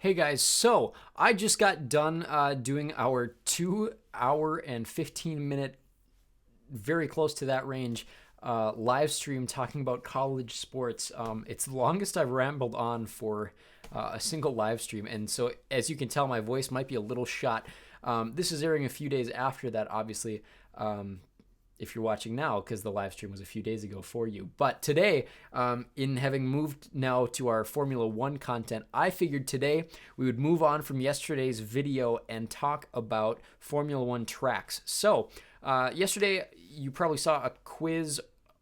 Hey guys, so I just got done doing our 2 hour and 15 minute, very close to that range, live stream talking about college sports. It's the longest I've rambled on for a single live stream, and so as you can tell, my voice might be a little shot. This is airing a few days after that, obviously. If you're watching now, because the live stream was a few days ago for you. But today, in having moved now to our Formula One content, I figured today we would move on from yesterday's video and talk about Formula One tracks. So, yesterday you probably saw a quiz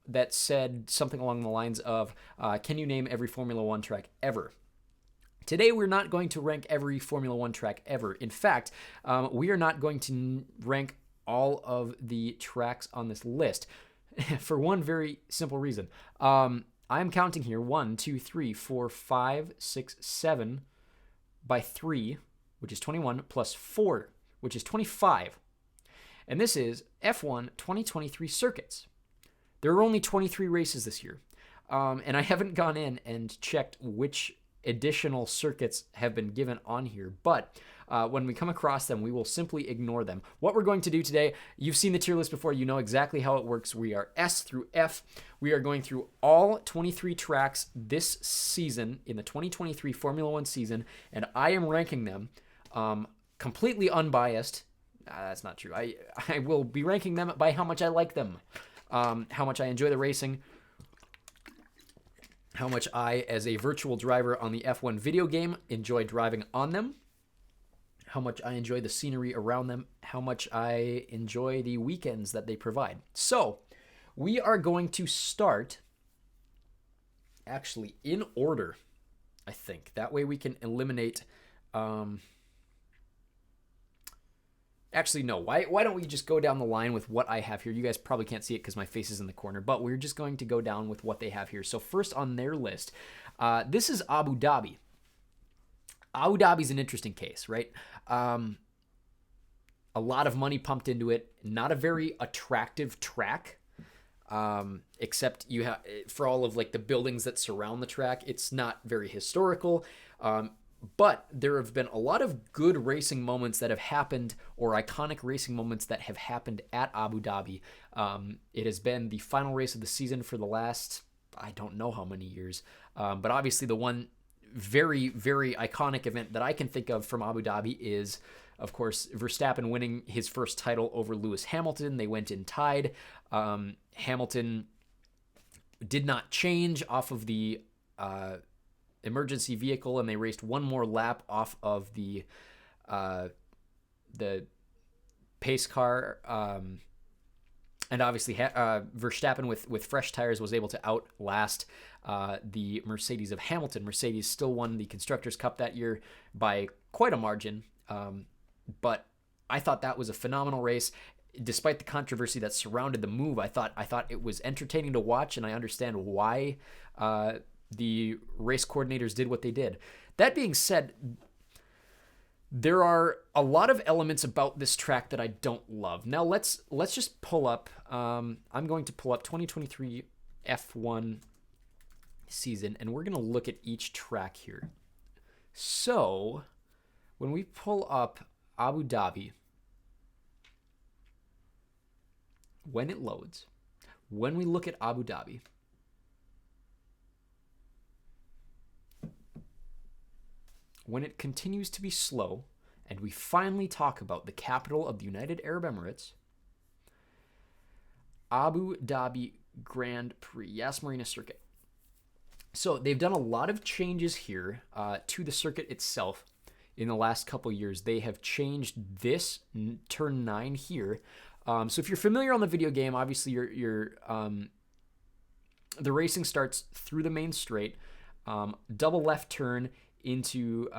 that said something along the lines of, can you name every Formula One track ever? Today, we're not going to rank every Formula One track ever. In fact, we are not going to rank all of the tracks on this list for one very simple reason. I'm counting here 1, 2, 3, 4, 5, 6, 7 by 3, which is 21, plus 4, which is 25. And this is F1 2023 circuits. There are only 23 races this year. And I haven't gone in and checked which additional circuits have been given on here, but when we come across them, we will simply ignore them. What we're going to do today, you've seen the tier list before, you know exactly how it works. We are S through F. We are going through all 23 tracks this season in the 2023 Formula One season, and I am ranking them completely unbiased. That's not true. I will be ranking them by how much I like them, how much I enjoy the racing, how much I, as a virtual driver on the F1 video game, enjoy driving on them, how much I enjoy the scenery around them, how much I enjoy the weekends that they provide. So, we are going to start actually in order, I think. That way we can eliminate... Actually, no. Why don't we just go down the line with what I have here? You guys probably can't see it because my face is in the corner, but we're just going to go down with what they have here. So first on their list, this is Abu Dhabi. Abu Dhabi's an interesting case, right? A lot of money pumped into it. Not a very attractive track, except you have for all of like the buildings that surround the track. It's not very historical. But there have been a lot of good racing moments that have happened, or iconic racing moments that have happened at Abu Dhabi. It has been the final race of the season for the last, I don't know how many years. But obviously the one very, very iconic event that I can think of from Abu Dhabi is, of course, Verstappen winning his first title over Lewis Hamilton. They went in tied. Hamilton did not change off of the emergency vehicle, and they raced one more lap off of the pace car, and obviously Verstappen with fresh tires was able to outlast the Mercedes of Hamilton. Mercedes still won the Constructors' Cup that year by quite a margin, but I thought that was a phenomenal race. Despite the controversy that surrounded the move, I thought it was entertaining to watch, and I understand why the race coordinators did what they did. That being said, there are a lot of elements about this track that I don't love. Now let's just pull up. I'm going to pull up 2023 F1 season, and we're going to look at each track here. So when we pull up Abu Dhabi, when it loads, when we look at Abu Dhabi, when it continues to be slow, and we finally talk about the capital of the United Arab Emirates, Abu Dhabi Grand Prix, Yas Marina Circuit. So they've done a lot of changes here to the circuit itself in the last couple years. They have changed this turn 9 here. So if you're familiar on the video game, obviously the racing starts through the main straight, double left turn into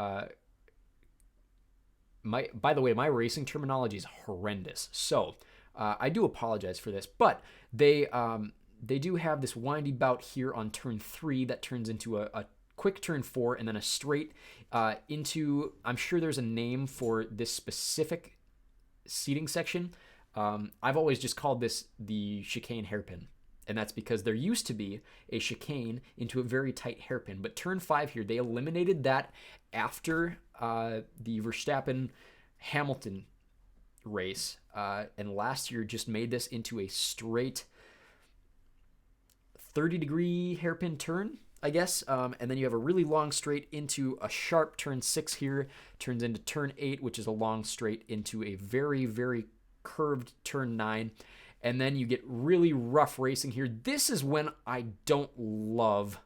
by the way, my racing terminology is horrendous, so I do apologize for this, but they do have this windy bout here on turn 3 that turns into a quick turn 4 and then a straight into, I'm sure there's a name for this specific seating section. I've always just called this the chicane hairpin. And that's because there used to be a chicane into a very tight hairpin. But turn 5 here, they eliminated that after the Verstappen Hamilton race, and last year just made this into a straight 30-degree hairpin turn, I guess. And then you have a really long straight into a sharp turn 6 here, turns into turn 8, which is a long straight into a very, very curved turn 9. And then you get really rough racing here. This is when I don't love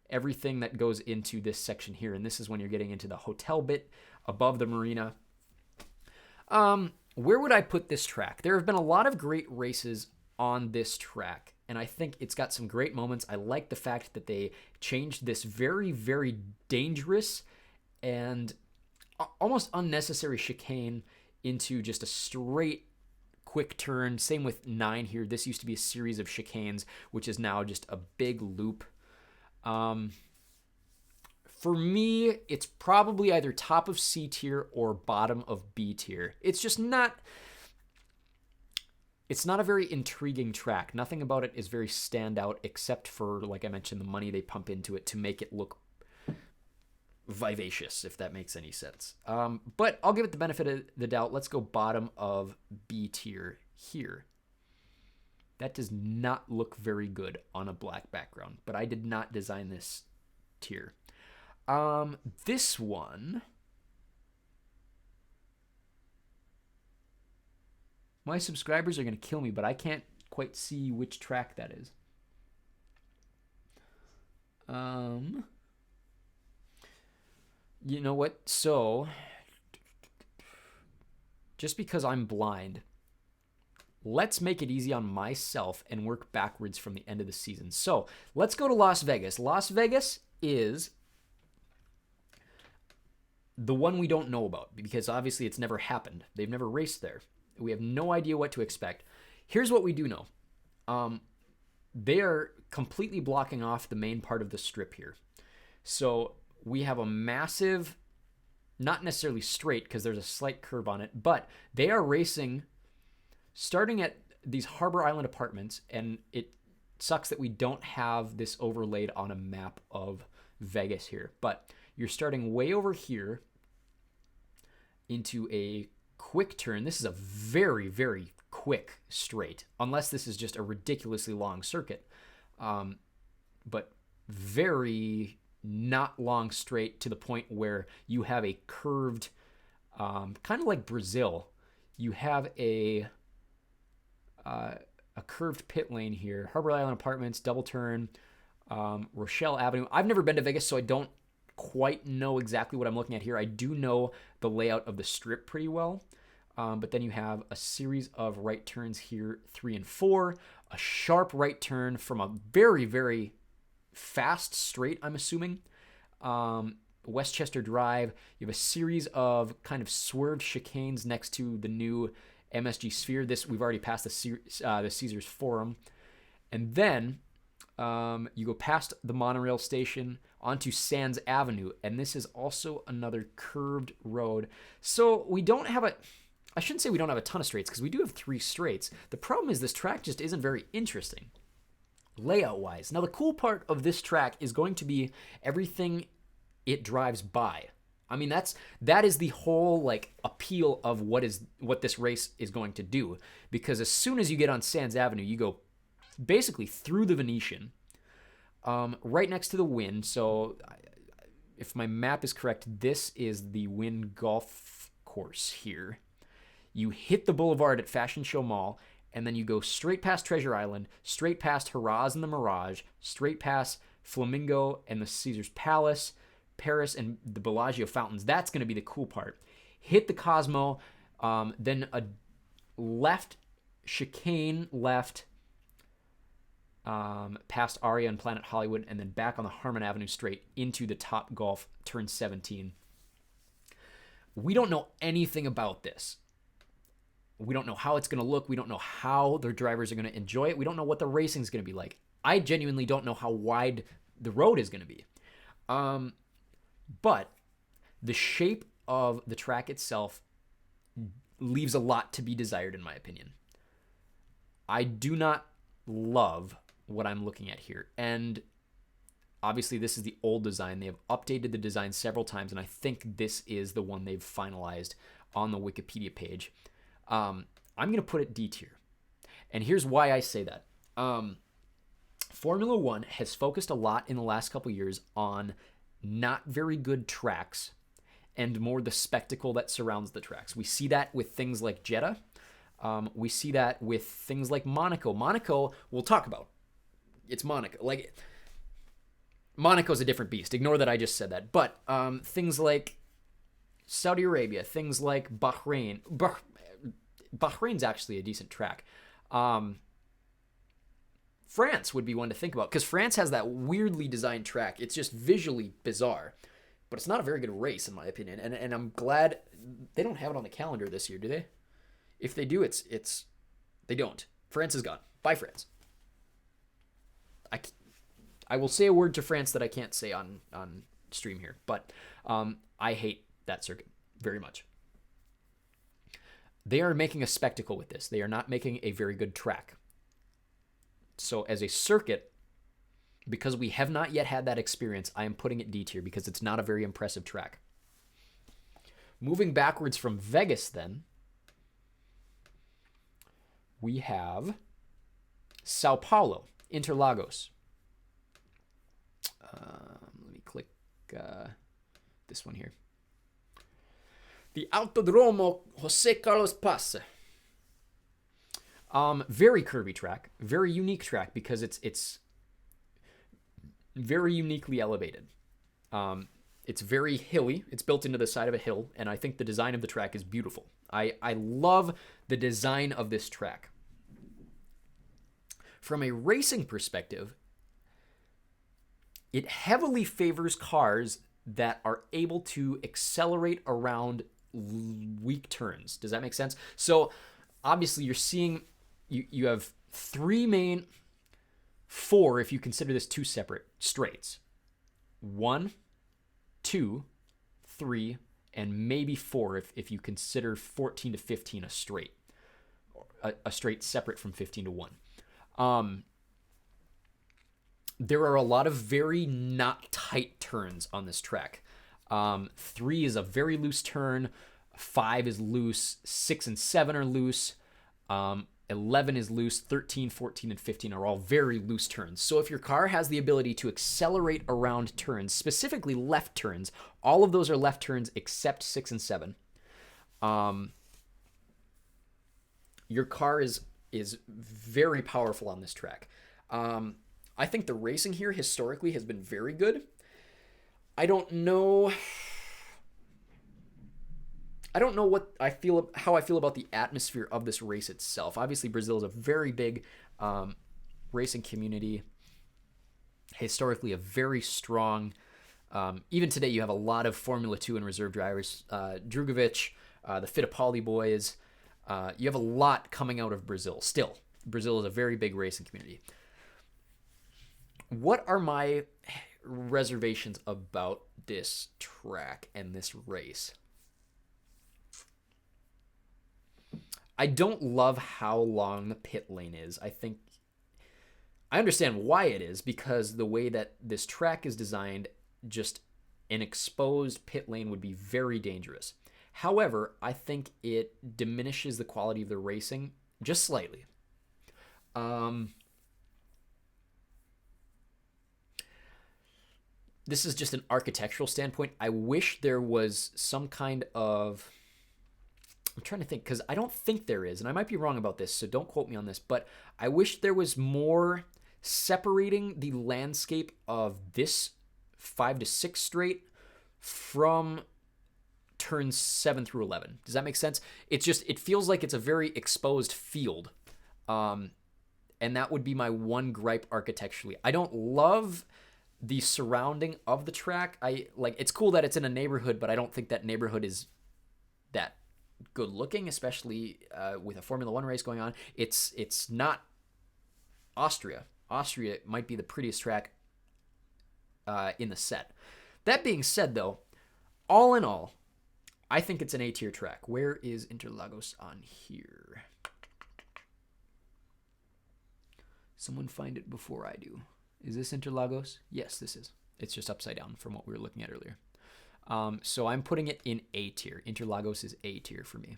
everything that goes into this section here. And this is when you're getting into the hotel bit above the marina. Where would I put this track? There have been a lot of great races on this track, and I think it's got some great moments. I like the fact that they changed this very, very dangerous and almost unnecessary chicane into just a straight quick turn. Same with 9 here. This used to be a series of chicanes, which is now just a big loop. For me, it's probably either top of C tier or bottom of B tier. It's just not... It's not a very intriguing track. Nothing about it is very standout except for, like I mentioned, the money they pump into it to make it look vivacious, if that makes any sense. But I'll give it the benefit of the doubt. Let's go bottom of B tier here. That does not look very good on a black background, but I did not design this tier. This one... My subscribers are going to kill me, but I can't quite see which track that is. You know what? So, just because I'm blind, let's make it easy on myself and work backwards from the end of the season. So, let's go to Las Vegas. Las Vegas is the one we don't know about because obviously it's never happened. They've never raced there. We have no idea what to expect. Here's what we do know. They are completely blocking off the main part of the strip here. So we have a massive, not necessarily straight because there's a slight curve on it, but they are racing starting at these Harbor Island apartments, and it sucks that we don't have this overlaid on a map of Vegas here. But you're starting way over here into a quick turn. This is a very, very quick straight, unless this is just a ridiculously long circuit. But very not long straight to the point where you have a curved, kind of like Brazil. You have a curved pit lane here. Harbor Island Apartments, double turn, Rochelle Avenue. I've never been to Vegas, so I don't quite know exactly what I'm looking at here. I do know the layout of the strip pretty well. But then you have a series of right turns here, 3 and 4, a sharp right turn from a very, very fast straight, I'm assuming. Westchester Drive. You have a series of kind of swerved chicanes next to the new MSG Sphere. This we've already passed the Caesars Forum. And then you go past the monorail station onto Sands Avenue, and this is also another curved road. So we don't have I shouldn't say we don't have a ton of straights because we do have 3 straights. The problem is this track just isn't very interesting layout-wise. Now, the cool part of this track is going to be everything it drives by. I mean, that is the whole like appeal of what this race is going to do, because as soon as you get on Sands Avenue, you go basically through the Venetian, right next to the Wynn. So, if my map is correct, this is the Wynn Golf Course here. You hit the boulevard at Fashion Show Mall, and then you go straight past Treasure Island, straight past Haraz and the Mirage, straight past Flamingo and the Caesars Palace, Paris and the Bellagio Fountains. That's going to be the cool part. Hit the Cosmo, then a left chicane left past Aria and Planet Hollywood, and then back on the Harmon Avenue straight into the Top Golf, turn 17. We don't know anything about this. We don't know how it's going to look. We don't know how their drivers are going to enjoy it. We don't know what the racing is going to be like. I genuinely don't know how wide the road is going to be. But the shape of the track itself leaves a lot to be desired, in my opinion. I do not love what I'm looking at here. And Obviously, this is the old design. They have updated the design several times, and I think this is the one they've finalized on the Wikipedia page. I'm going to put it D tier. And here's why I say that. Formula One has focused a lot in the last couple years on not very good tracks and more the spectacle that surrounds the tracks. We see that with things like Jeddah. We see that with things like Monaco. Monaco, we'll talk about. It's Monaco. Like, Monaco's a different beast. Ignore that I just said that. But things like Saudi Arabia, things like Bahrain. Bahrain's actually a decent track. France would be one to think about, because France has that weirdly designed track. It's just visually bizarre, but it's not a very good race in my opinion. And I'm glad they don't have it on the calendar this year, do they? If they do, they don't. France is gone. Bye, France. I will say a word to France that I can't say on stream here, but I hate that circuit very much. They are making a spectacle with this. They are not making a very good track. So as a circuit, because we have not yet had that experience, I am putting it D tier because it's not a very impressive track. Moving backwards from Vegas then, we have Sao Paulo, Interlagos. Let me click this one here. The Autodromo José Carlos Paz. Very curvy track, very unique track because it's very uniquely elevated. It's very hilly. It's built into the side of a hill, and I think the design of the track is beautiful. I love the design of this track. From a racing perspective, it heavily favors cars that are able to accelerate around weak turns. Does that make sense? So obviously you're seeing, you have four if you consider this two separate straights. 1, 2, 3, and maybe 4 if you consider 14 to 15 a straight. A straight separate from 15 to 1. There are a lot of very not tight turns on this track. 3 is a very loose turn. 5 is loose. 6 and 7 are loose. 11 is loose. 13, 14, and 15 are all very loose turns. So if your car has the ability to accelerate around turns, specifically left turns, all of those are left turns except 6 and 7. Your car is very powerful on this track. I think the racing here historically has been very good. I don't know how I feel about the atmosphere of this race itself. Obviously, Brazil is a very big racing community. Historically, a very strong. Even today, you have a lot of Formula 2 and reserve drivers. Drugovich, the Fittipaldi boys. You have a lot coming out of Brazil. Still, Brazil is a very big racing community. What are my reservations about this track and this race? I don't love how long the pit lane is. I understand why it is, because the way that this track is designed, just an exposed pit lane would be very dangerous. However, I think it diminishes the quality of the racing just slightly. This is just an architectural standpoint. I wish there was some kind of... I'm trying to think, because I don't think there is, and I might be wrong about this, so don't quote me on this, but I wish there was more separating the landscape of this 5 to 6 straight from turns 7 through 11. Does that make sense? It feels like it's a very exposed field. And that would be my one gripe architecturally. I don't love the surrounding of the track. It's cool that it's in a neighborhood, but I don't think that neighborhood is that good looking, especially with a Formula One race going on. It's not Austria. Austria might be the prettiest track in the set. That being said, though, all in all, I think it's an A tier track. Where is Interlagos on here? Someone find it before I do. Is this Interlagos? Yes, this is. It's just upside down from what we were looking at earlier. So I'm putting it in A tier. Interlagos is A tier for me.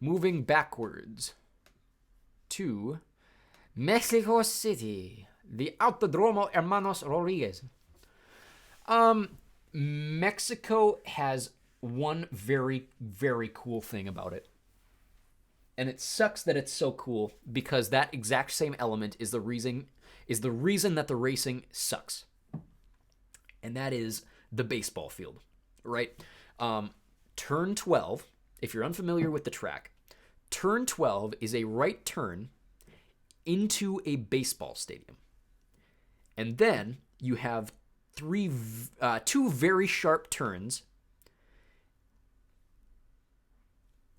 Moving backwards to Mexico City, the Autodromo Hermanos Rodriguez. Mexico has one very, very cool thing about it. And it sucks that it's so cool because that exact same element is the reason that the racing sucks. And that is the baseball field, right? Turn 12, if you're unfamiliar with the track, turn 12 is a right turn into a baseball stadium. And then you have two very sharp turns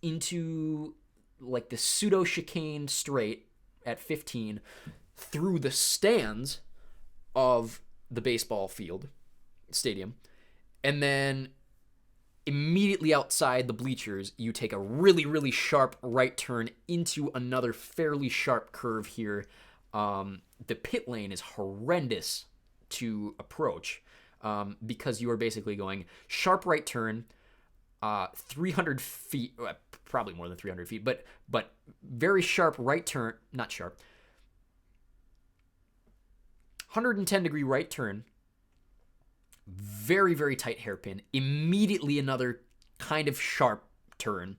into like the pseudo chicane straight at 15 through the stands of the baseball field stadium. And then immediately outside the bleachers, you take a really, really sharp right turn into another fairly sharp curve here. The pit lane is horrendous to approach because you are basically going sharp right turn, 300 feet, probably more than 300 feet, but very sharp right turn, not sharp, 110-degree right turn, very, very tight hairpin, immediately another kind of sharp turn,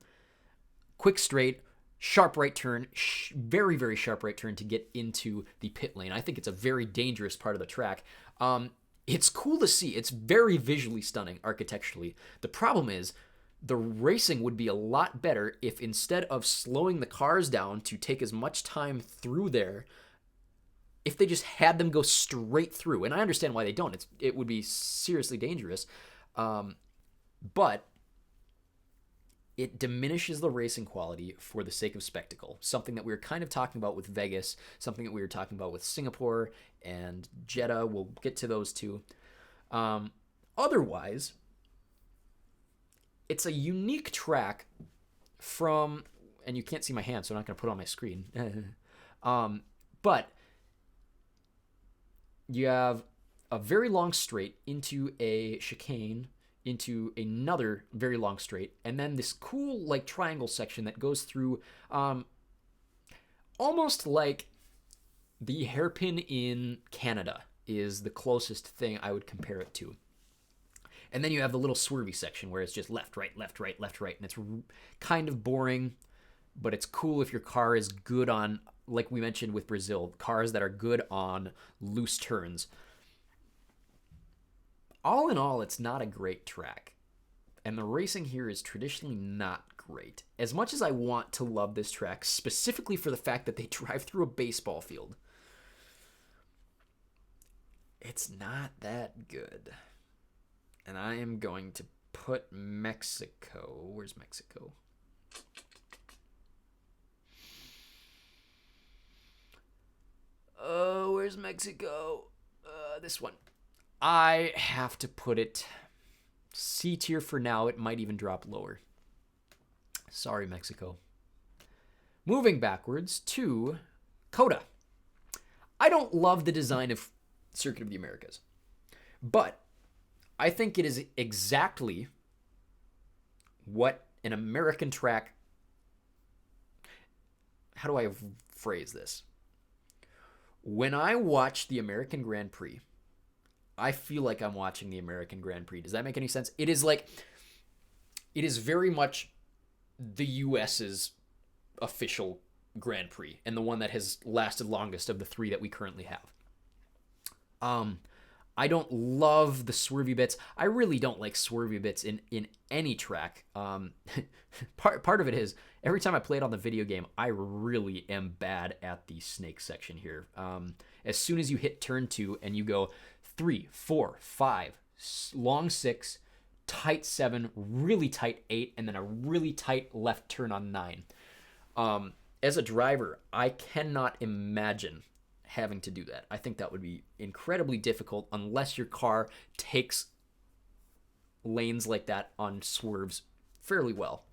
quick straight, sharp right turn, very, very sharp right turn to get into the pit lane. I think it's a very dangerous part of the track. It's cool to see. It's very visually stunning architecturally. The problem is the racing would be a lot better if instead of slowing the cars down to take as much time through there, if they just had them go straight through. And I understand why they don't. It would be seriously dangerous. But it diminishes the racing quality for the sake of spectacle. Something that we were kind of talking about with Vegas, something that we were talking about with Singapore and Jeddah. We'll get to those two. Otherwise, it's a unique track from, and you can't see my hand, so I'm not going to put it on my screen. But you have a very long straight into a chicane, into another very long straight, and then this cool like triangle section that goes through almost like the hairpin in Canada is the closest thing I would compare it to. And then you have the little swervy section where it's just left, right, left, right, left, right, and it's kind of boring, but it's cool if your car is good on, like we mentioned with Brazil, cars that are good on loose turns. All in all, it's not a great track. And the racing here is traditionally not great. As much as I want to love this track, specifically for the fact that they drive through a baseball field, it's not that good. And I am going to put Mexico. Where's Mexico? Oh, where's Mexico? This one. I have to put it C tier for now. It might even drop lower. Sorry, Mexico. Moving backwards to COTA. I don't love the design of Circuit of the Americas, but I think it is exactly what an American track... How do I phrase this? When I watch the American Grand Prix, I feel like I'm watching the American Grand Prix. Does that make any sense? It is very much the US's official Grand Prix and the one that has lasted longest of the three that we currently have. I don't love the swervy bits. I really don't like swervy bits in any track. Part of it is every time I play it on the video game, I really am bad at the snake section here. As soon as you hit turn 2 and you go 3, 4, 5, long 6, tight 7, really tight 8, and then a really tight left turn on 9. As a driver, I cannot imagine having to do that. I think that would be incredibly difficult unless your car takes lanes like that on swerves fairly well.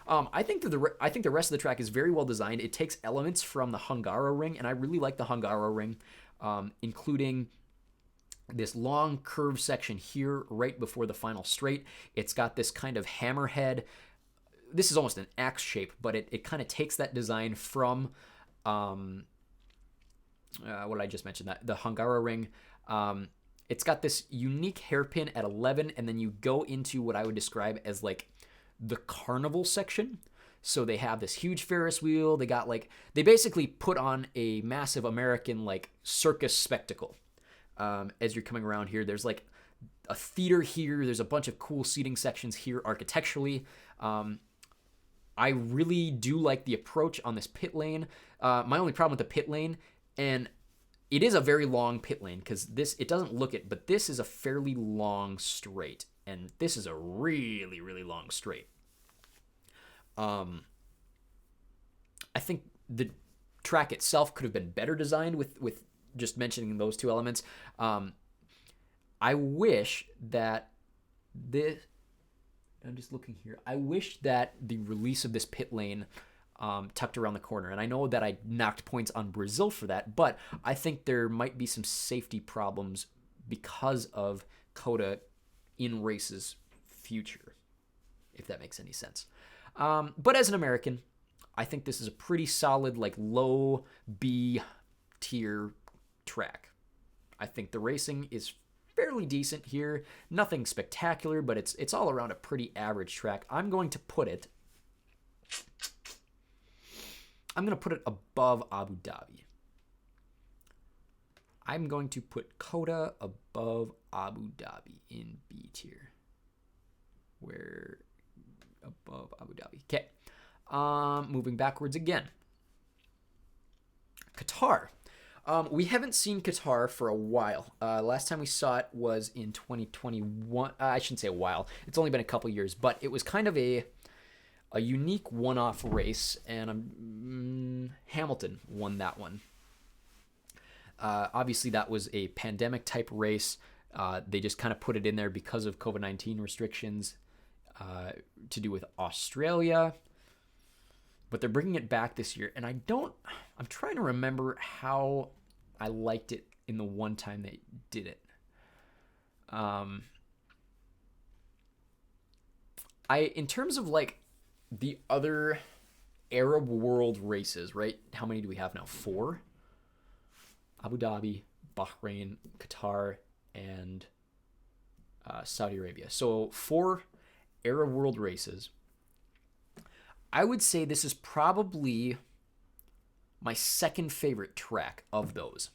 I think the rest of the track is very well designed. It takes elements from the Hungaroring, and I really like the Hungaroring. including this long curve section here right before the final straight. It's got this kind of hammerhead. This is almost an axe shape, but it kind of takes that design from what did I just mention? The Hungaroring. It's got this unique hairpin at 11, and then you go into what I would describe as like the carnival section. So they have this huge Ferris wheel. They basically put on a massive American like circus spectacle. As you're coming around here, there's like a theater here. There's a bunch of cool seating sections here architecturally. I really do like the approach on this pit lane. My only problem with the pit lane, and it is a very long pit lane because it doesn't look it, but this is a fairly long straight, and this is a really, really long straight. I think the track itself could have been better designed with just mentioning those two elements. I wish that I'm just looking here. I wish that the release of this pit lane tucked around the corner, and I know that I knocked points on Brazil for that, but I think there might be some safety problems because of COTA in races future, if that makes any sense. But as an American, I think this is a pretty solid, like low B tier track. I think the racing is fairly decent here. Nothing spectacular, but it's all around a pretty average track. I'm going to put it above Abu Dhabi. I'm going to put COTA above Abu Dhabi in B tier. Where above Abu Dhabi. Okay. Moving backwards again. Qatar. We haven't seen Qatar for a while. Last time we saw it was in 2021. I shouldn't say a while. It's only been a couple years, but it was kind of a unique one-off race, and Hamilton won that one. Obviously, that was a pandemic-type race. They just kind of put it in there because of COVID-19 restrictions to do with Australia. But they're bringing it back this year, and I'm trying to remember how I liked it in the one time they did it. In terms of like the other Arab world races, right? How many do we have now? 4? Abu Dhabi, Bahrain, Qatar, and Saudi Arabia. So 4 Arab world races. I would say this is probably my second favorite track of those.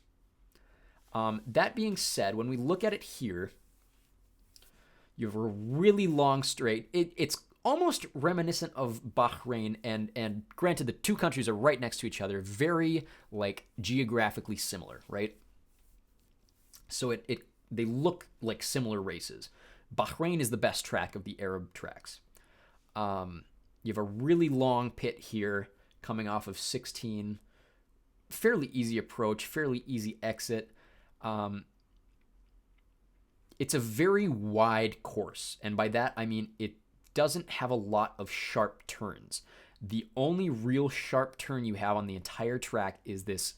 That being said, when we look at it here, you have a really long straight. It's almost reminiscent of Bahrain, and granted, the two countries are right next to each other, very like geographically similar, right? So they look like similar races. Bahrain is the best track of the Arab tracks. You have a really long pit here coming off of 16. Fairly easy approach, fairly easy exit. It's a very wide course, and by that I mean it doesn't have a lot of sharp turns. The only real sharp turn you have on the entire track is this,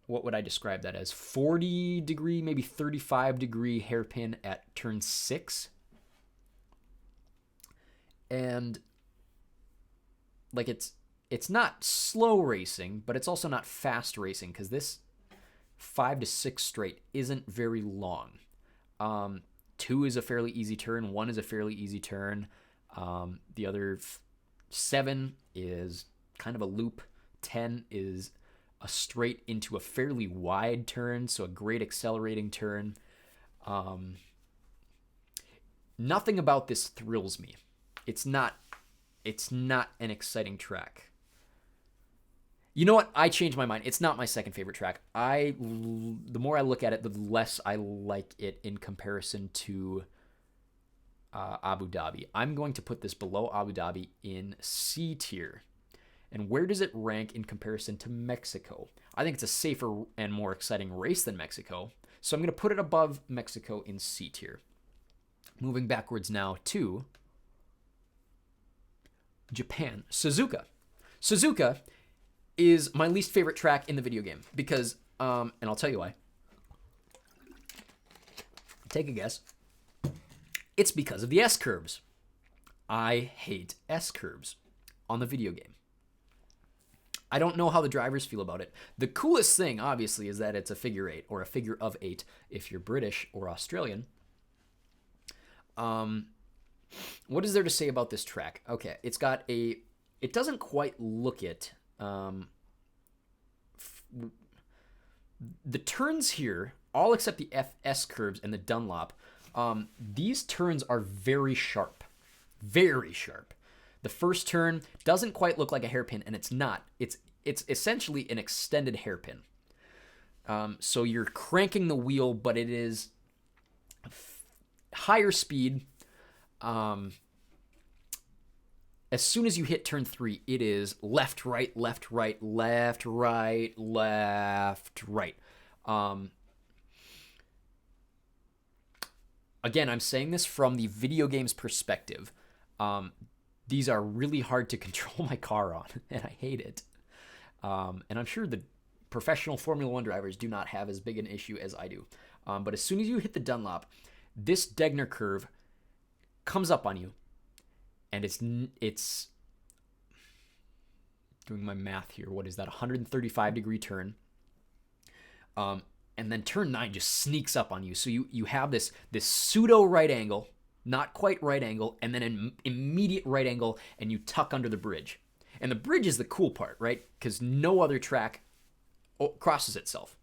what would I describe that as? 40 degree, maybe 35 degree hairpin at turn 6. And like it's not slow racing, but it's also not fast racing, because this 5 to 6 straight isn't very long. 2 is a fairly easy turn. 1 is a fairly easy turn. The other 7 is kind of a loop. 10 is a straight into a fairly wide turn, so a great accelerating turn. Nothing about this thrills me. It's not an exciting track. You know what? I changed my mind. It's not my second favorite track. The more I look at it, the less I like it in comparison to Abu Dhabi. I'm going to put this below Abu Dhabi in C tier. And where does it rank in comparison to Mexico? I think it's a safer and more exciting race than Mexico. So I'm going to put it above Mexico in C tier. Moving backwards now to Japan. Suzuka. Suzuka is my least favorite track in the video game because And I'll tell you why. Take a guess. It's because of the S-curves. I hate S-curves on the video game. I don't know how the drivers feel about it. The coolest thing, obviously, is that it's a figure eight, or a figure of eight if you're British or Australian. What is there to say about this track? Okay, it's got a... It doesn't quite look it. The turns here, all except the FS curves and the Dunlop, these turns are very sharp. Very sharp. The first turn doesn't quite look like a hairpin, and it's not. It's essentially an extended hairpin. So you're cranking the wheel, but it is higher speed. As soon as you hit turn 3, it is left, right, left, right, left, right, left, right. Again, I'm saying this from the video game's perspective. These are really hard to control my car on, and I hate it. And I'm sure the professional Formula 1 drivers do not have as big an issue as I do. But as soon as you hit the Dunlop, this Degner curve comes up on you, and it's doing my math here. What is that? 135-degree turn. And then turn 9 just sneaks up on you. So you have this pseudo right angle, not quite right angle, and then an immediate right angle, and you tuck under the bridge. And the bridge is the cool part, right? Because no other track crosses itself.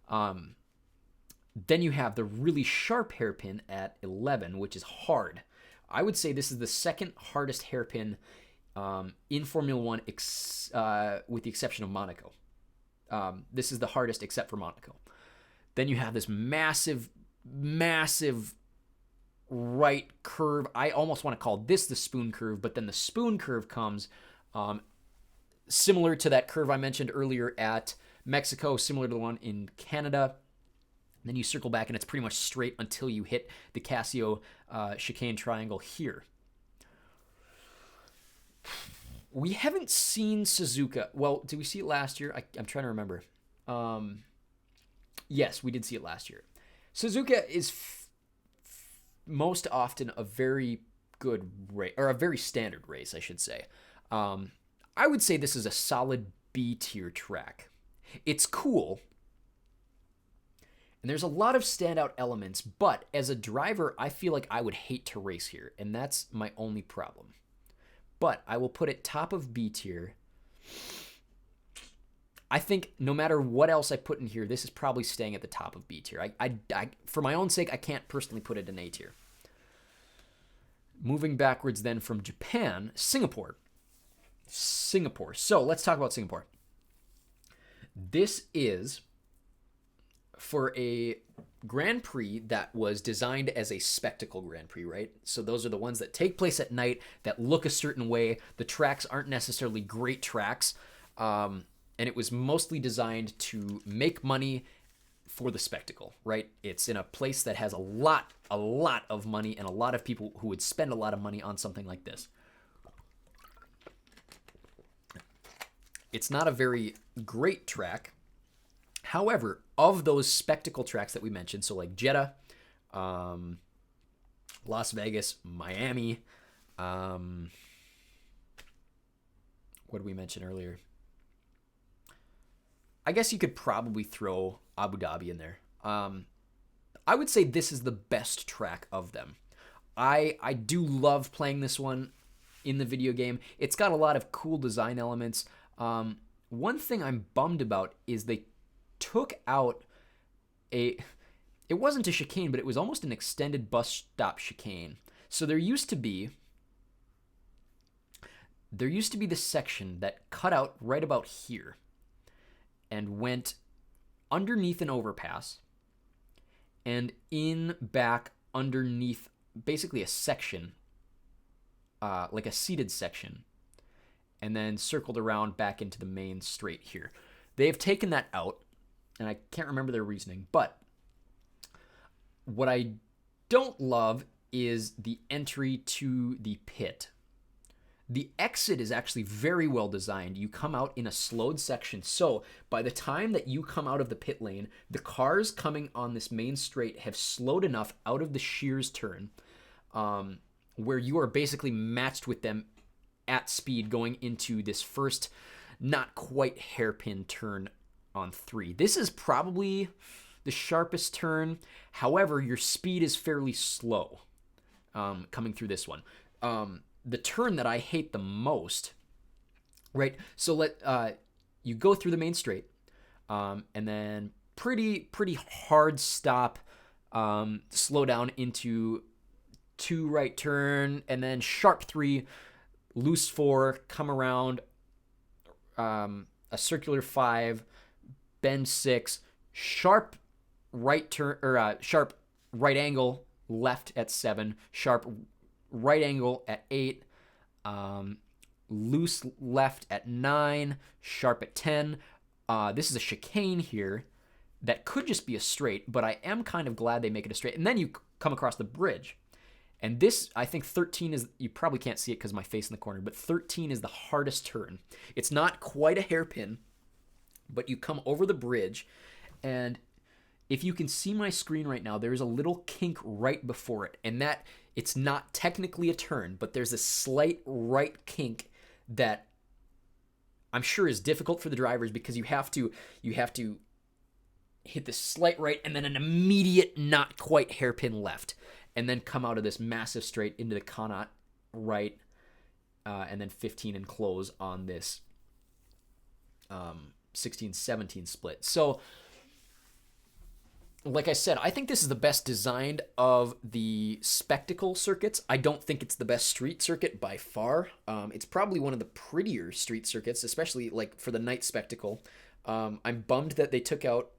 Then you have the really sharp hairpin at 11, which is hard. I would say this is the second hardest hairpin in Formula 1 with the exception of Monaco. This is the hardest except for Monaco. Then you have this massive, massive right curve. I almost want to call this the spoon curve, but then the spoon curve comes similar to that curve I mentioned earlier at Mexico, similar to the one in Canada. Then you circle back, and it's pretty much straight until you hit the Casio chicane triangle here. We haven't seen Suzuka. Well, did we see it last year? I'm trying to remember. Yes, we did see it last year. Suzuka is most often a very good race, or a very standard race, I should say. I would say this is a solid B tier track. It's cool. And there's a lot of standout elements, but as a driver, I feel like I would hate to race here, and that's my only problem. But I will put it top of B tier. I think no matter what else I put in here, this is probably staying at the top of B tier. I for my own sake, I can't personally put it in A tier. Moving backwards then from Japan, Singapore. So let's talk about Singapore. This is for a Grand Prix that was designed as a spectacle Grand Prix, right? So those are the ones that take place at night, that look a certain way. The tracks aren't necessarily great tracks. And it was mostly designed to make money for the spectacle, right? It's in a place that has a lot of money and a lot of people who would spend a lot of money on something like this. It's not a very great track. However, of those spectacle tracks that we mentioned, so like Jeddah, Las Vegas, Miami, what did we mention earlier? I guess you could probably throw Abu Dhabi in there. I would say this is the best track of them. I do love playing this one in the video game. It's got a lot of cool design elements. One thing I'm bummed about is they took out it wasn't a chicane, but it was almost an extended bus stop chicane. So there used to be this section that cut out right about here and went underneath an overpass and in back underneath basically a section, like a seated section, and then circled around back into the main straight here. They've taken that out, and I can't remember their reasoning, but what I don't love is the entry to the pit. The exit is actually very well designed. You come out in a slowed section. So by the time that you come out of the pit lane, the cars coming on this main straight have slowed enough out of the shears turn where you are basically matched with them at speed going into this first not quite hairpin turn on 3. This is probably the sharpest turn. However, your speed is fairly slow coming through this one. The turn that I hate the most, right? So you go through the main straight, and then pretty hard stop, slow down into 2 right turn, and then sharp 3, loose 4, come around, a circular 5, bend 6, sharp right turn, or sharp right angle left at 7, sharp right angle at 8, loose left at 9, sharp at 10. This is a chicane here that could just be a straight, but I am kind of glad they make it a straight. And then you come across the bridge. And this, I think 13 is, you probably can't see it because of my face in the corner, but 13 is the hardest turn. It's not quite a hairpin, but you come over the bridge, and if you can see my screen right now, there's a little kink right before it, and that it's not technically a turn, but there's a slight right kink that I'm sure is difficult for the drivers because you have to hit this slight right and then an immediate not quite hairpin left, and then come out of this massive straight into the Connaught right, and then 15 and close on this 16-17 split. So like I said, I think this is the best designed of the spectacle circuits. I don't think it's the best street circuit by far. It's probably one of the prettier street circuits, especially like for the night spectacle. I'm bummed that they took out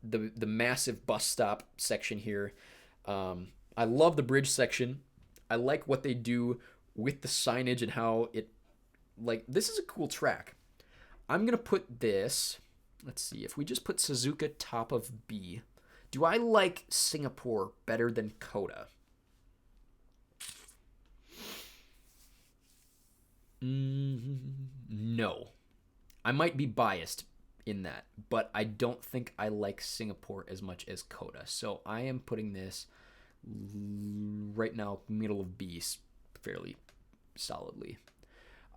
the massive bus stop section here. I love the bridge section. I like what they do with the signage and how it, like, this is a cool track. I'm going to put this... Let's see, if we just put Suzuka top of B, do I like Singapore better than COTA? No. I might be biased in that, but I don't think I like Singapore as much as COTA. So I am putting this right now, middle of B, fairly solidly.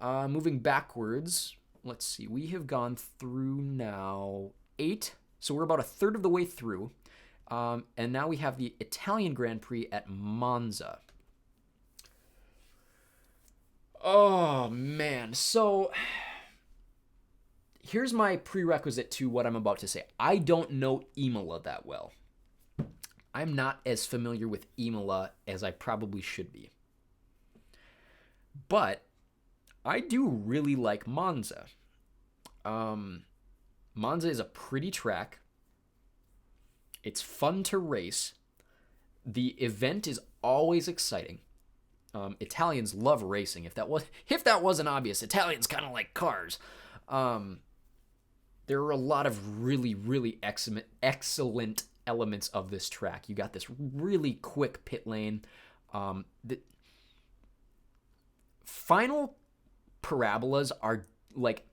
Moving backwards... Let's see, we have gone through now 8, so we're about a third of the way through. And now we have the Italian Grand Prix at Monza. Oh, man. So here's my prerequisite to what I'm about to say. I don't know Imola that well. I'm not as familiar with Imola as I probably should be. But I do really like Monza. Monza is a pretty track. It's fun to race. The event is always exciting. Italians love racing. If that wasn't obvious, Italians kind of like cars. There are a lot of really excellent elements of this track. You got this really quick pit lane. The final parabolas are like,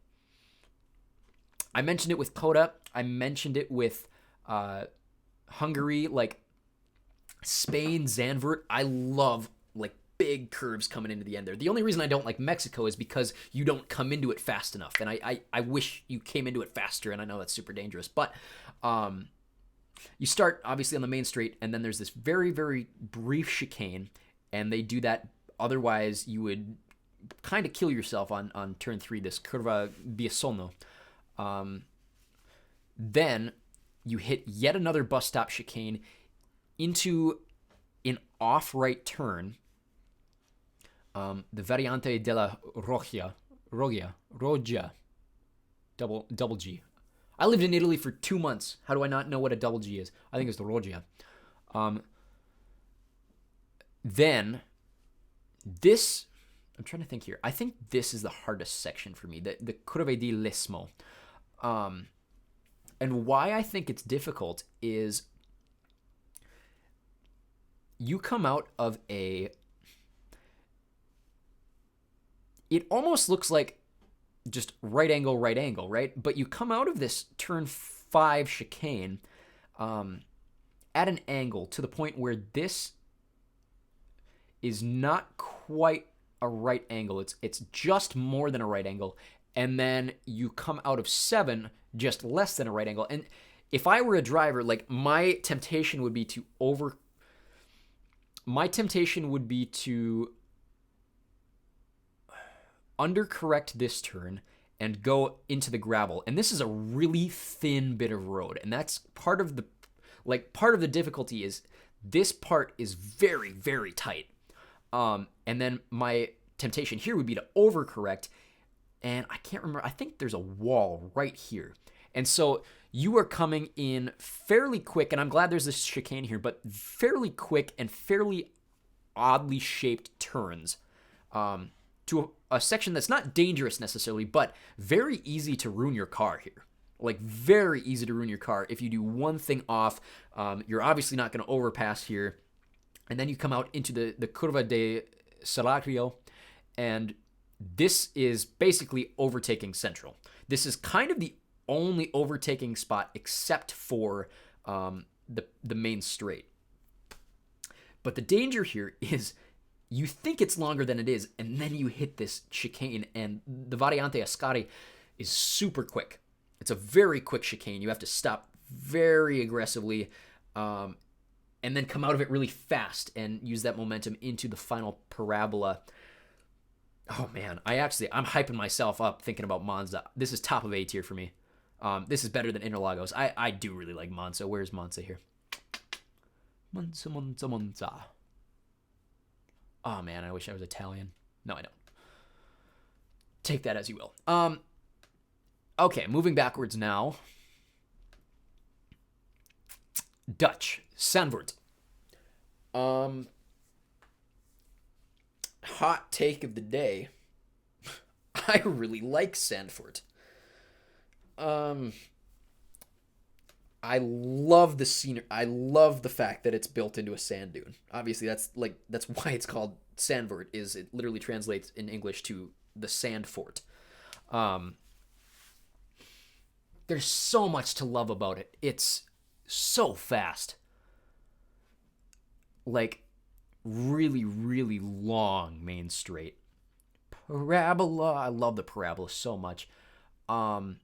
I mentioned it with COTA. I mentioned it with Hungary, like Spain, Zandvoort. I love like big curves coming into the end there. The only reason I don't like Mexico is because you don't come into it fast enough. And I wish you came into it faster, and I know that's super dangerous. But you start obviously on the main straight, and then there's this very brief chicane, and they do that. Otherwise, you would kind of kill yourself on turn 3, this Curva Biasono. Then you hit yet another bus stop chicane into an off-right turn, the Variante della Roggia, double G. I lived in Italy for 2 months. How do I not know what a double G is? I think it's the Roggia. Then this... I'm trying to think here. I think this is the hardest section for me, the Curve di Lesmo. And why I think it's difficult is you come out of a it almost looks like just right angle, right? But you come out of this turn 5 chicane at an angle to the point where this is not quite a right angle. It's just more than a right angle. And then you come out of 7 just less than a right angle. And if I were a driver, like my temptation would be to undercorrect this turn and go into the gravel. And this is a really thin bit of road. And that's part of the difficulty is this part is very, very tight. And then my temptation here would be to overcorrect. And I can't remember. I think there's a wall right here. And so you are coming in fairly quick. And I'm glad there's this chicane here, but fairly quick and fairly oddly shaped turns to a section that's not dangerous necessarily, but very easy to ruin your car here. Like, very easy to ruin your car. If you do one thing off, you're obviously not going to overpass here. And then you come out into the Curva de Salario, and this is basically overtaking Central. This is kind of the only overtaking spot except for the main straight. But the danger here is you think it's longer than it is, and then you hit this chicane, and the Variante Ascari is super quick. It's a very quick chicane. You have to stop very aggressively and then come out of it really fast and use that momentum into the final parabola. Oh, man. I'm hyping myself up thinking about Monza. This is top of A tier for me. This is better than Interlagos. I do really like Monza. Where's Monza here? Monza. Oh, man, I wish I was Italian. No, I don't. Take that as you will. Okay, moving backwards now. Dutch. Zandvoort. Hot take of the day. I really like Zandvoort. I love the scenery. I love the fact that it's built into a sand dune. Obviously, that's why it's called Zandvoort. Is it literally translates in English to the sand fort. There's so much to love about it. It's so fast. Like, really, really long main straight. Parabola. I love the parabola so much. I'm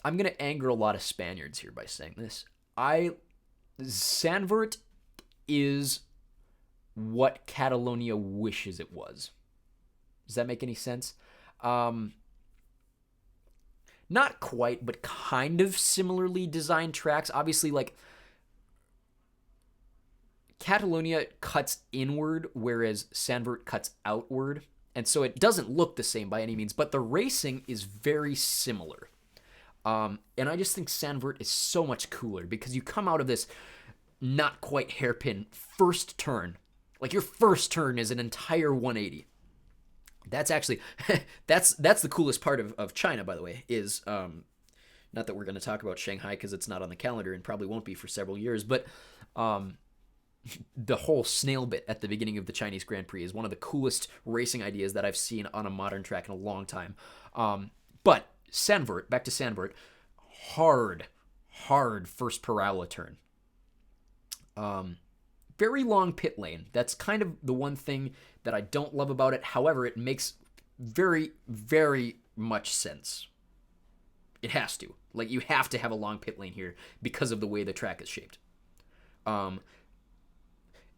going to anger a lot of Spaniards here by saying this. Zandvoort is what Catalonia wishes it was. Does that make any sense? Not quite, but kind of similarly designed tracks. Obviously, like, Catalonia cuts inward, whereas Zandvoort cuts outward. And so it doesn't look the same by any means, but the racing is very similar. And I just think Zandvoort is so much cooler because you come out of this not quite hairpin first turn. Like, your first turn is an entire 180. That's actually, that's the coolest part of China, by the way, is, not that we're going to talk about Shanghai because it's not on the calendar and probably won't be for several years, but the whole snail bit at the beginning of the Chinese Grand Prix is one of the coolest racing ideas that I've seen on a modern track in a long time. But Zandvoort, back to Zandvoort, hard first parabola turn. Very long pit lane. That's kind of the one thing that I don't love about it. However, it makes very, very much sense. It has to. Like, you have to have a long pit lane here because of the way the track is shaped. A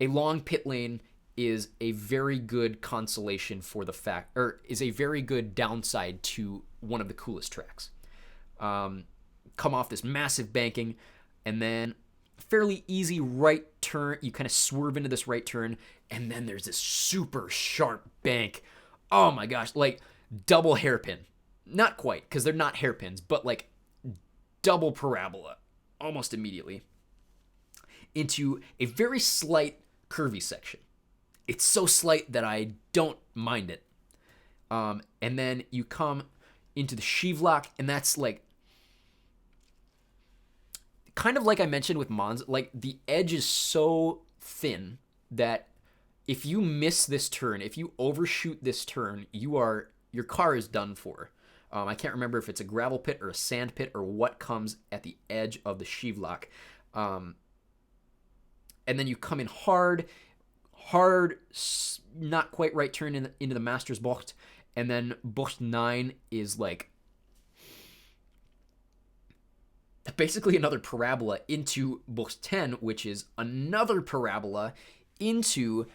long pit lane is a very good consolation for the fact, or is a very good downside to one of the coolest tracks. Come off this massive banking, and then fairly easy right turn. You kind of swerve into this right turn, and then there's this super sharp bank. Oh my gosh, like double hairpin. Not quite, because they're not hairpins, but like double parabola almost immediately into a very slight curvy section. It's so slight that I don't mind it. And then you come into the Skivlak, and that's like kind of like I mentioned with Monza, like the edge is so thin that if you miss this turn, if you overshoot this turn, your car is done for. I can't remember if it's a gravel pit or a sand pit or what comes at the edge of the Skivlak. And then you come in hard, not quite right turn into the Master's Bocht. And then Bocht 9 is like basically another parabola into Bocht 10, which is another parabola into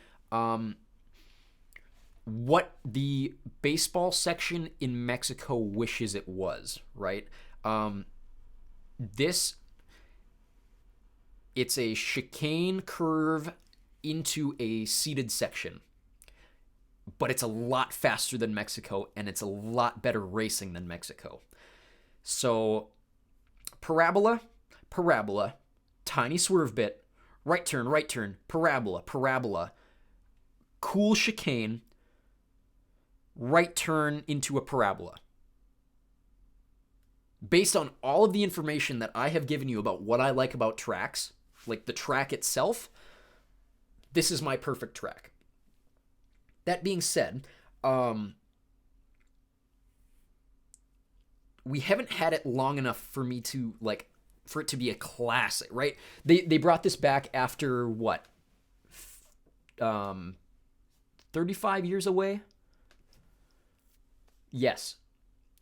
what the baseball section in Mexico wishes it was, right? It's a chicane curve into a seated section, but it's a lot faster than Mexico, and it's a lot better racing than Mexico. So parabola, tiny swerve bit, right turn, parabola, cool chicane, right turn into a parabola. Based on all of the information that I have given you about what I like about tracks, like the track itself, this is my perfect track. That being said, we haven't had it long enough for me to for it to be a classic, right? They brought this back after what? 35 years away? Yes.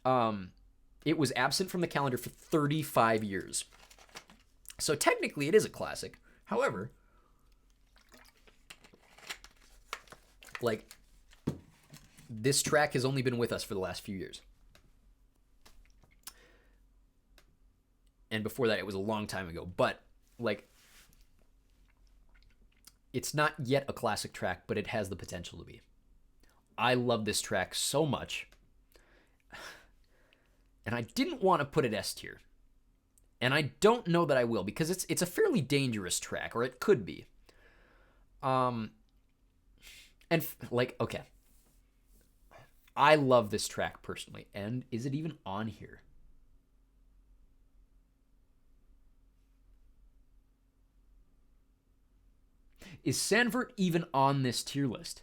It was absent from the calendar for 35 years. So technically it is a classic. However, this track has only been with us for the last few years. And before that, it was a long time ago. But, it's not yet a classic track, but it has the potential to be. I love this track so much. And I didn't want to put it S tier. And I don't know that I will, because it's a fairly dangerous track, or it could be. Okay. I love this track personally. And is it even on here? Is Zandvoort even on this tier list?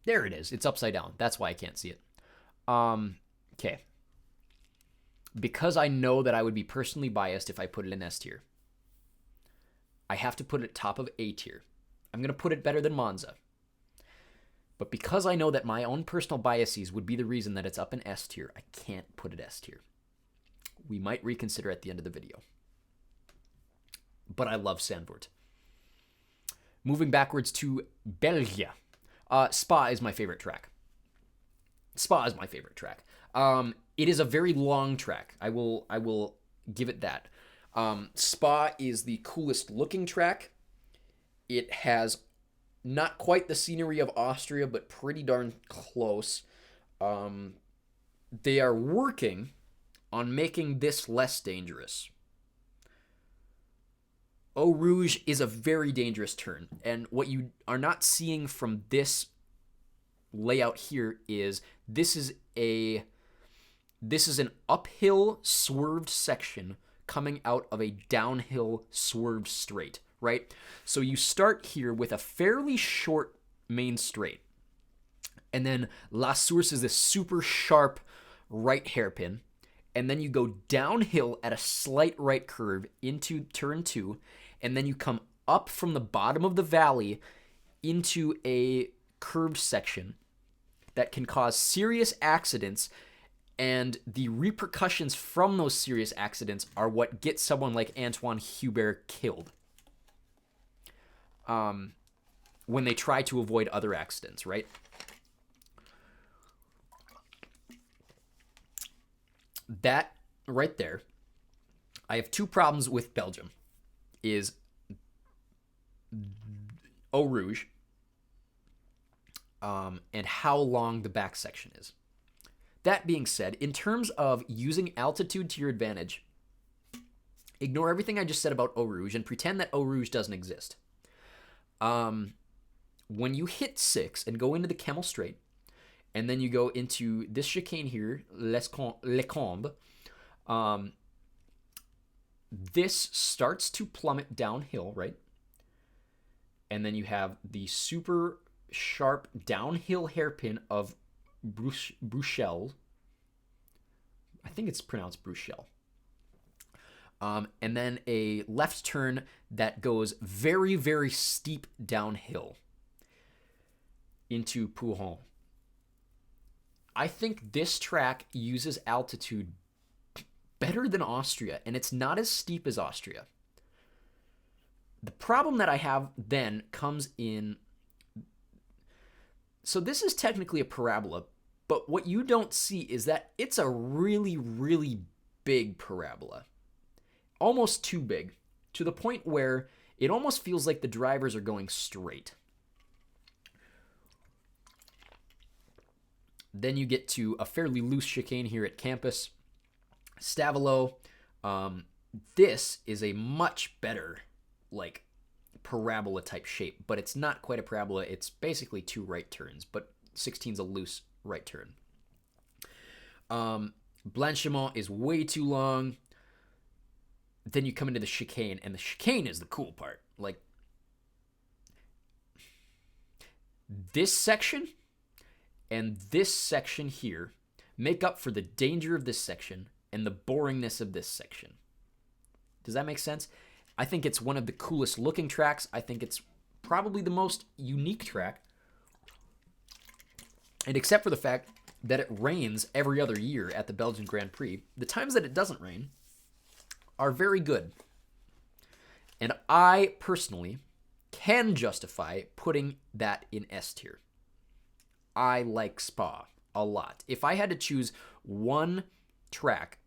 There it is. It's upside down. That's why I can't see it. Okay. Because I know that I would be personally biased if I put it in S tier, I have to put it top of A tier. I'm going to put it better than Monza. But because I know that my own personal biases would be the reason that it's up in S tier, I can't put it S tier. We might reconsider at the end of the video. But I love Zandvoort. Moving backwards to Belgium. Spa is my favorite track. It is a very long track. I will give it that. Spa is the coolest looking track. It has not quite the scenery of Austria, but pretty darn close. They are working on making this less dangerous. Eau Rouge is a very dangerous turn, and what you are not seeing from this layout here is this is an uphill swerved section coming out of a downhill swerved straight, right? So you start here with a fairly short main straight, and then La Source is this super sharp right hairpin, and then you go downhill at a slight right curve into turn 2, and then you come up from the bottom of the valley into a curved section that can cause serious accidents, and the repercussions from those serious accidents are what get someone like Antoine Hubert killed when they try to avoid other accidents, right? That right there, I have two problems with Belgium. Is Eau Rouge and how long the back section is. That being said, in terms of using altitude to your advantage, ignore everything I just said about Eau Rouge and pretend that Eau Rouge doesn't exist. When you hit 6 and go into the Camel Straight, and then you go into this chicane here, Les Combes, this starts to plummet downhill, right? and then you have the super sharp downhill hairpin of Bruchel. I think it's pronounced Bruchel. And then a left turn that goes very, very steep downhill into Pouhon. I think this track uses altitude better than Austria, and it's not as steep as Austria. The problem that I have then comes in. So this is technically a parabola, but what you don't see is that it's a really, really big parabola. Almost too big, to the point where it almost feels like the drivers are going straight. Then you get to a fairly loose chicane here at Campus. Stavelot, this is a much better, like, parabola type shape, but it's not quite a parabola. It's basically 2 right turns, but 16's a loose right turn. Blanchiment is way too long. Then you come into the chicane, and the chicane is the cool part. Like, this section and this section here make up for the danger of this section and the boringness of this section. Does that make sense? I think it's one of the coolest looking tracks. I think it's probably the most unique track. And except for the fact that it rains every other year at the Belgian Grand Prix, the times that it doesn't rain are very good. And I personally can justify putting that in S tier. I like Spa a lot. If I had to choose one track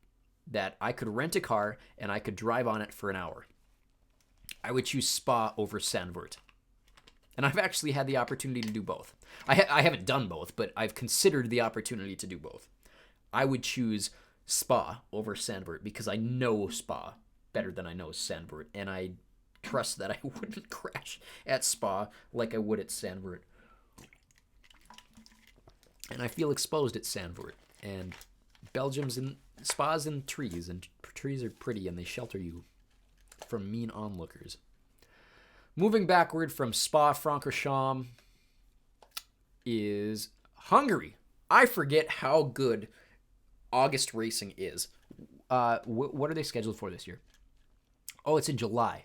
that I could rent a car and I could drive on it for an hour, I would choose Spa over Zandvoort. And I've actually had the opportunity to do both. I haven't done both, but I've considered the opportunity to do both. I would choose Spa over Zandvoort because I know Spa better than I know Zandvoort, and I trust that I wouldn't crash at Spa like I would at Zandvoort. And I feel exposed at Zandvoort, and Spa's in trees, and trees are pretty, and they shelter you from mean onlookers. Moving backward from Spa-Francorchamps is Hungary. I forget how good August racing is. What are they scheduled for this year? Oh, it's in July.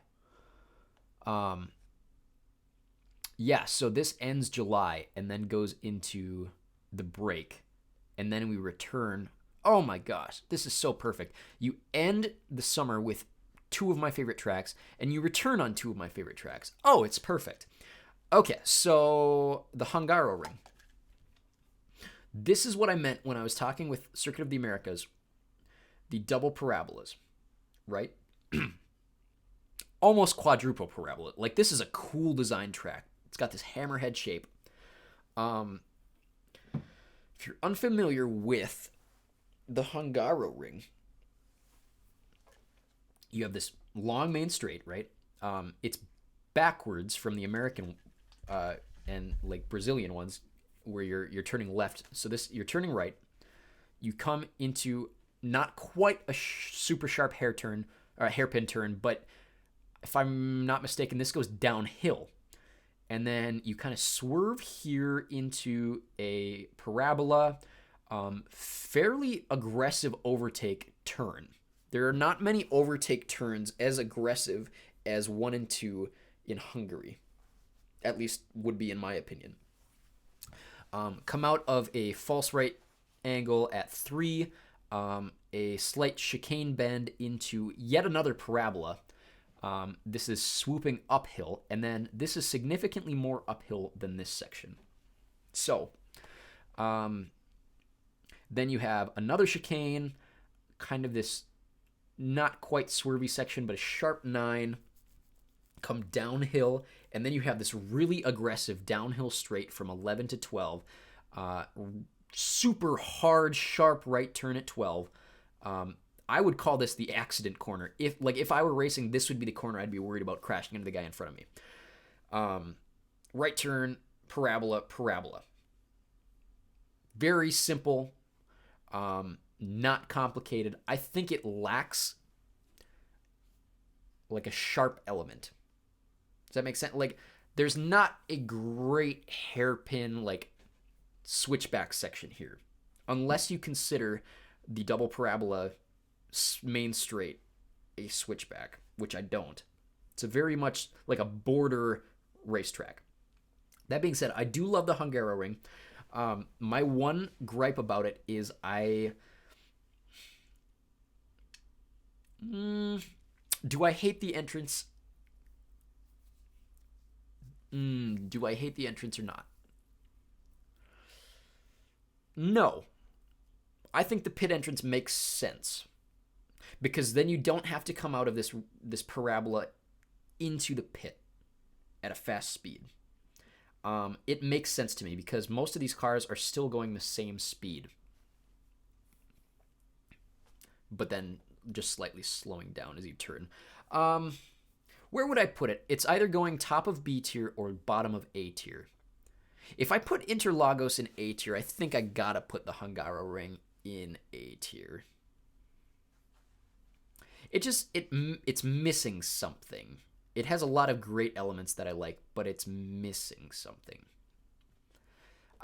Yeah, so this ends July and then goes into the break, and then we return. Oh my gosh, this is so perfect. You end the summer with 2 of my favorite tracks, and you return on 2 of my favorite tracks. Oh, it's perfect. Okay, so the Hungaroring. This is what I meant when I was talking with Circuit of the Americas, the double parabolas, right? Almost quadruple parabola. Like, this is a cool design track. It's got this hammerhead shape. If you're unfamiliar with the Hungaroring, you have this long main straight, right? It's backwards from the American and like Brazilian ones, where you're turning left. So you're turning right. You come into not quite a super sharp hairpin turn, but if I'm not mistaken, this goes downhill. And then you kind of swerve here into a parabola, fairly aggressive overtake turn. There are not many overtake turns as aggressive as 1 and 2 in Hungary, at least would be in my opinion. Come out of a false right angle at 3, a slight chicane bend into yet another parabola. This is swooping uphill, and then this is significantly more uphill than this section. So, then you have another chicane, kind of this not quite swervy section, but a sharp 9, come downhill, and then you have this really aggressive downhill straight from 11 to 12, super hard, sharp right turn at 12. I would call this the accident corner. If I were racing, this would be the corner I'd be worried about crashing into the guy in front of me. Right turn, parabola. Very simple, not complicated. I think it lacks like a sharp element. Does that make sense? Like, there's not a great hairpin like switchback section here, unless you consider the double parabola main straight a switchback, which I don't. It's a very much like a border racetrack. That being said, I do love the Hungaroring. My one gripe about it is do I hate the entrance? Do I hate the entrance or not? No. I think the pit entrance makes sense, because then you don't have to come out of this parabola into the pit at a fast speed. It makes sense to me because most of these cars are still going the same speed, but then just slightly slowing down as you turn. Where would I put it? It's either going top of B tier or bottom of A tier. If I put Interlagos in A tier, I think I gotta put the Hungaroring in A tier. It's missing something. It has a lot of great elements that I like, but it's missing something.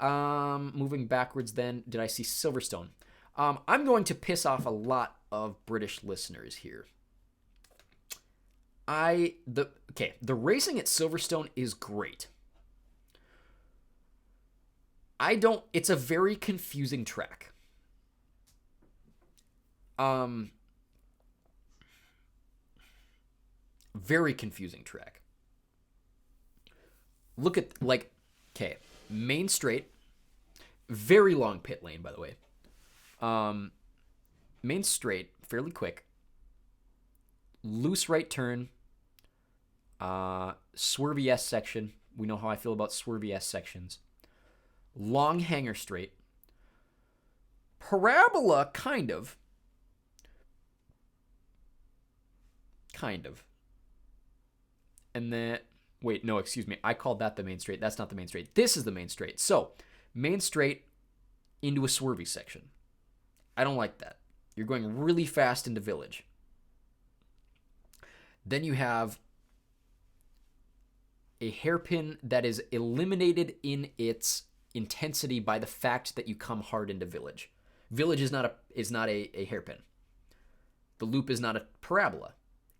Moving backwards then, did I see Silverstone? I'm going to piss off a lot of British listeners here. The racing at Silverstone is great. It's a very confusing track. Very confusing track. Look at, main straight, very long pit lane, by the way. Main straight, fairly quick. Loose right turn. Swervy S section. We know how I feel about swervy S sections. Long hanger straight. Parabola, kind of. And then, wait, no, excuse me. I called that the main straight. That's not the main straight. This is the main straight. So, main straight into a swervy section. I don't like that. You're going really fast into Village. Then you have a hairpin that is eliminated in its intensity by the fact that you come hard into Village. Village is not a hairpin. The loop is not a parabola.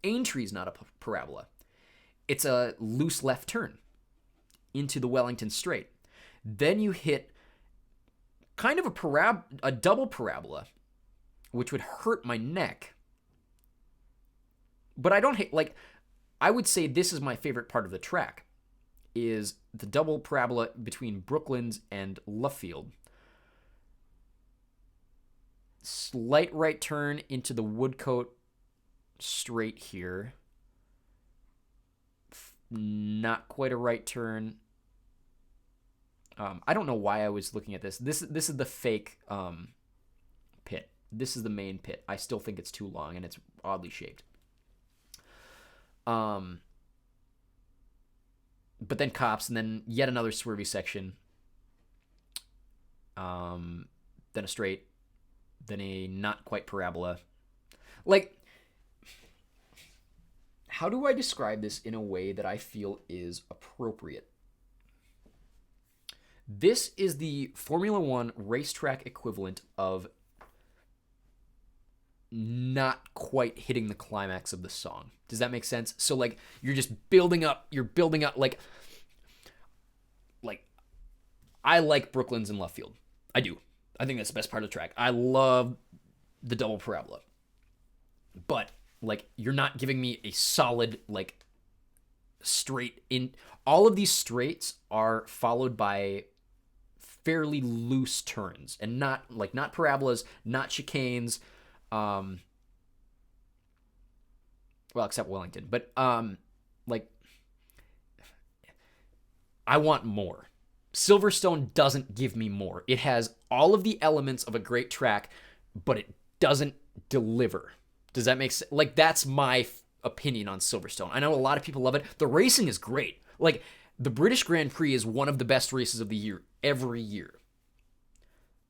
Aintree is not a parabola. It's a loose left turn into the Wellington Straight. Then you hit kind of a double parabola, which would hurt my neck. But I don't hate, I would say this is my favorite part of the track, is the double parabola between Brooklands and Luffield. Slight right turn into the Woodcote Straight here. Not quite a right turn. I don't know why I was looking at this. This is the fake pit. This is the main pit. I still think it's too long and it's oddly shaped. But then cops, and then yet another swervy section. Then a straight. Then a not quite parabola. How do I describe this in a way that I feel is appropriate? This is the Formula One racetrack equivalent of not quite hitting the climax of the song. Does that make sense? So you're just building up, I like Brooklands and Luffield. I do. I think that's the best part of the track. I love the double parabola. But you're not giving me a solid straight in. All of these straights are followed by fairly loose turns and not parabolas, not chicanes. Well, except Wellington, but I want more. Silverstone doesn't give me more. It has all of the elements of a great track, but it doesn't deliver. Does that make sense? That's my opinion on Silverstone. I know a lot of people love it. The racing is great. The British Grand Prix is one of the best races of the year every year.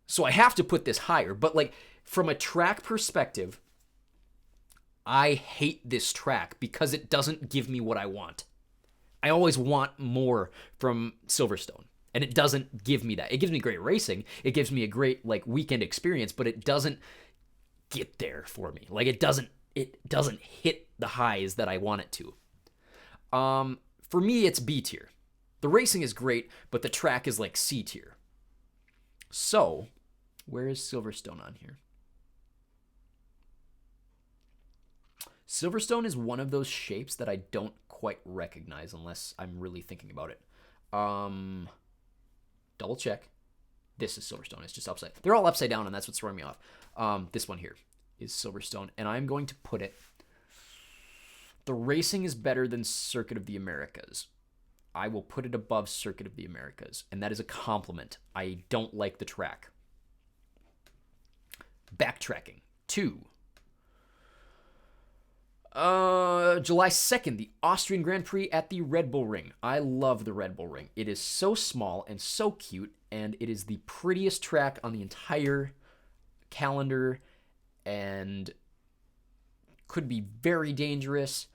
So I have to put this higher. But from a track perspective, I hate this track because it doesn't give me what I want. I always want more from Silverstone. And it doesn't give me that. It gives me great racing. It gives me a great like weekend experience, but it doesn't get there for me. Like it doesn't hit the highs that I want it to. For me, it's B tier. The racing is great, but the track is like C tier. So, where is Silverstone on here? Silverstone is one of those shapes that I don't quite recognize unless I'm really thinking about it. Double check. This is Silverstone. It's just upside. They're all upside down, and that's what's throwing me off. This one here is Silverstone, and I'm going to put it. The racing is better than Circuit of the Americas. I will put it above Circuit of the Americas, and that is a compliment. I don't like the track. Backtracking. 2. July 2nd, the Austrian Grand Prix at the Red Bull Ring. I love the Red Bull Ring. It is so small and so cute, and it is the prettiest track on the entire calendar, and could be very dangerous.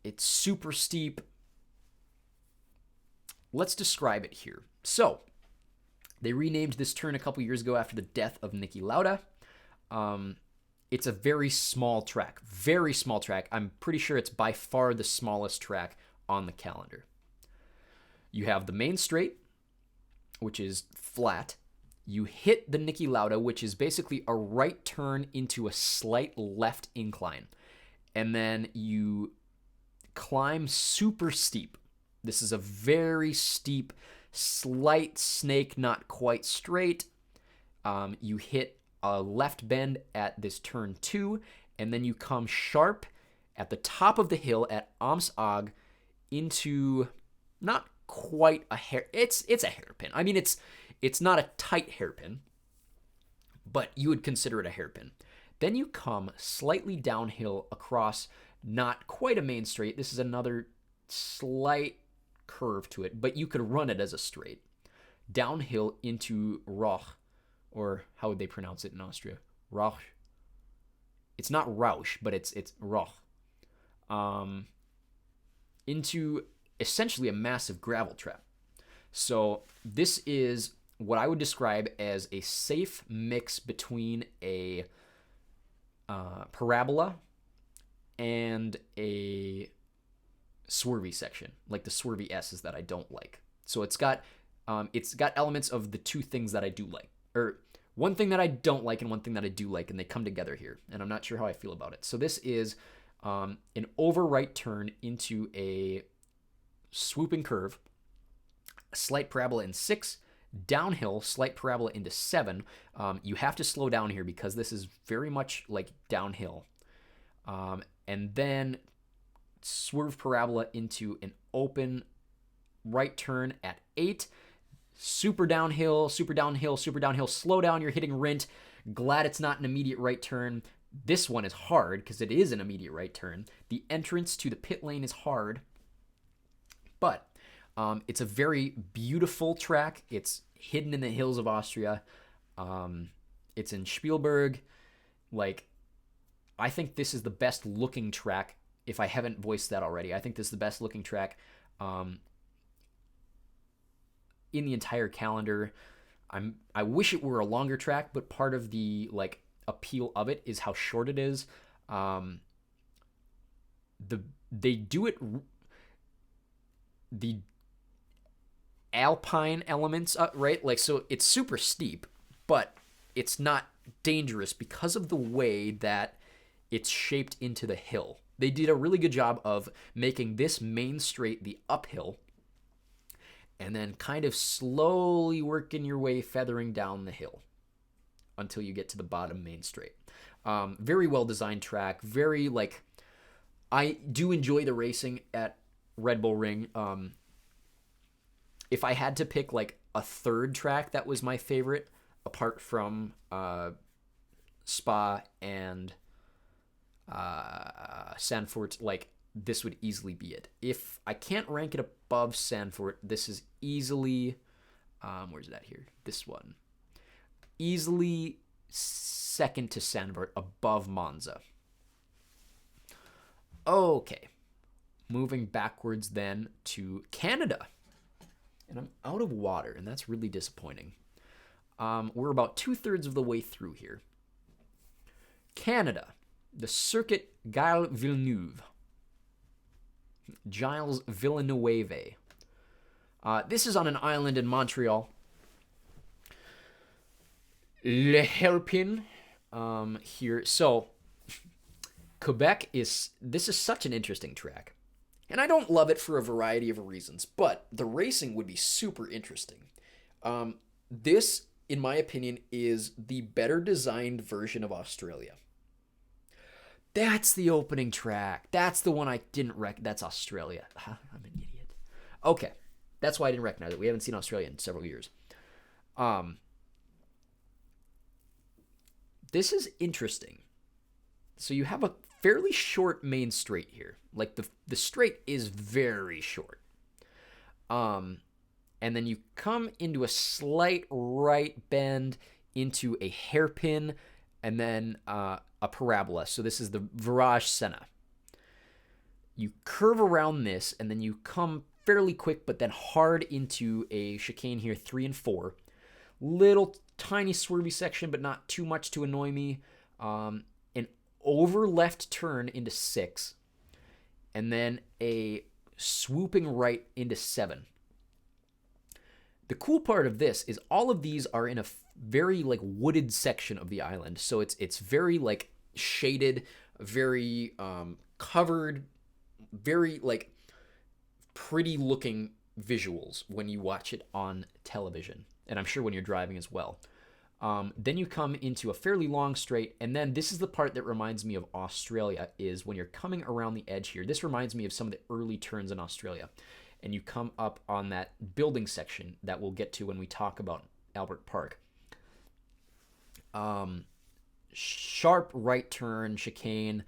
It's super steep. Let's describe it here. So, they renamed this turn a couple years ago after the death of Niki Lauda. It's a very small track. Very small track. I'm pretty sure it's by far the smallest track on the calendar. You have the main straight, which is flat. You hit the Niki Lauda, which is basically a right turn into a slight left incline. And then you climb super steep. This is a very steep, slight snake, not quite straight. You hit a left bend at this turn 2, and then you come sharp at the top of the hill at Amts Ag into not quite a hair. It's a hairpin. I mean, it's not a tight hairpin, but you would consider it a hairpin. Then you come slightly downhill across not quite a main straight. This is another slight curve to it, but you could run it as a straight. Downhill into Roch, or how would they pronounce it in Austria? Roch. It's not Rausch, but it's Roch. Into essentially a massive gravel trap. So this is what I would describe as a safe mix between a parabola and a swervy section, like the swervy S's that I don't like. So it's got elements of the two things that I do like, or one thing that I don't like and one thing that I do like, and they come together here, and I'm not sure how I feel about it. So this is an over right turn into a swooping curve, a slight parabola in 6, downhill, slight parabola into 7. You have to slow down here because this is very much like downhill. And then swerve parabola into an open right turn at 8. Super downhill, super downhill, super downhill. Slow down, you're hitting Rindt. Glad it's not an immediate right turn. This one is hard because it is an immediate right turn. The entrance to the pit lane is hard, but it's a very beautiful track. It's hidden in the hills of Austria. It's in Spielberg. Like, I think this is the best looking track. If I haven't voiced that already, I think this is the best looking track in the entire calendar. I wish it were a longer track, but part of the like appeal of it is how short it is. They do it. The alpine elements, right? Like, so it's super steep, but it's not dangerous because of the way that it's shaped into the hill. They did a really good job of making this main straight the uphill, and then kind of slowly working your way feathering down the hill until you get to the bottom main straight. Very well designed track. Very, like, I do enjoy the racing at Red Bull Ring. If I had to pick like a third track that was my favorite, apart from Spa and Zandvoort, like, this would easily be it. If I can't rank it above Zandvoort, this is easily, where's it at here? This one. Easily second to Zandvoort, above Monza. Okay. Moving backwards then to Canada. And I'm out of water, and that's really disappointing. We're about 2/3 of the way through here. Canada, the Circuit Gilles Villeneuve. Gilles Villeneuve. This is on an island in Montreal. Le Hairpin here. So, Quebec this is such an interesting track. And I don't love it for a variety of reasons, but the racing would be super interesting. This, in my opinion, is the better designed version of Australia. That's the opening track. That's the one I didn't That's Australia. I'm an idiot. Okay. That's why I didn't recognize it. We haven't seen Australia in several years. This is interesting. So you have a fairly short main straight here. Like the straight is very short. And then you come into a slight right bend into a hairpin and then a parabola. So this is the Virage Senna. You curve around this and then you come fairly quick but then hard into a chicane here, 3 and 4. Little tiny swervy section but not too much to annoy me. An over left turn into 6. And then a swooping right into 7. The cool part of this is all of these are in a very like wooded section of the island. So it's very like shaded, very covered, very like pretty looking visuals when you watch it on television. And I'm sure when you're driving as well. Then you come into a fairly long straight, and then this is the part that reminds me of Australia, is when you're coming around the edge here. This reminds me of some of the early turns in Australia. And you come up on that building section that we'll get to when we talk about Albert Park. Sharp right turn, chicane,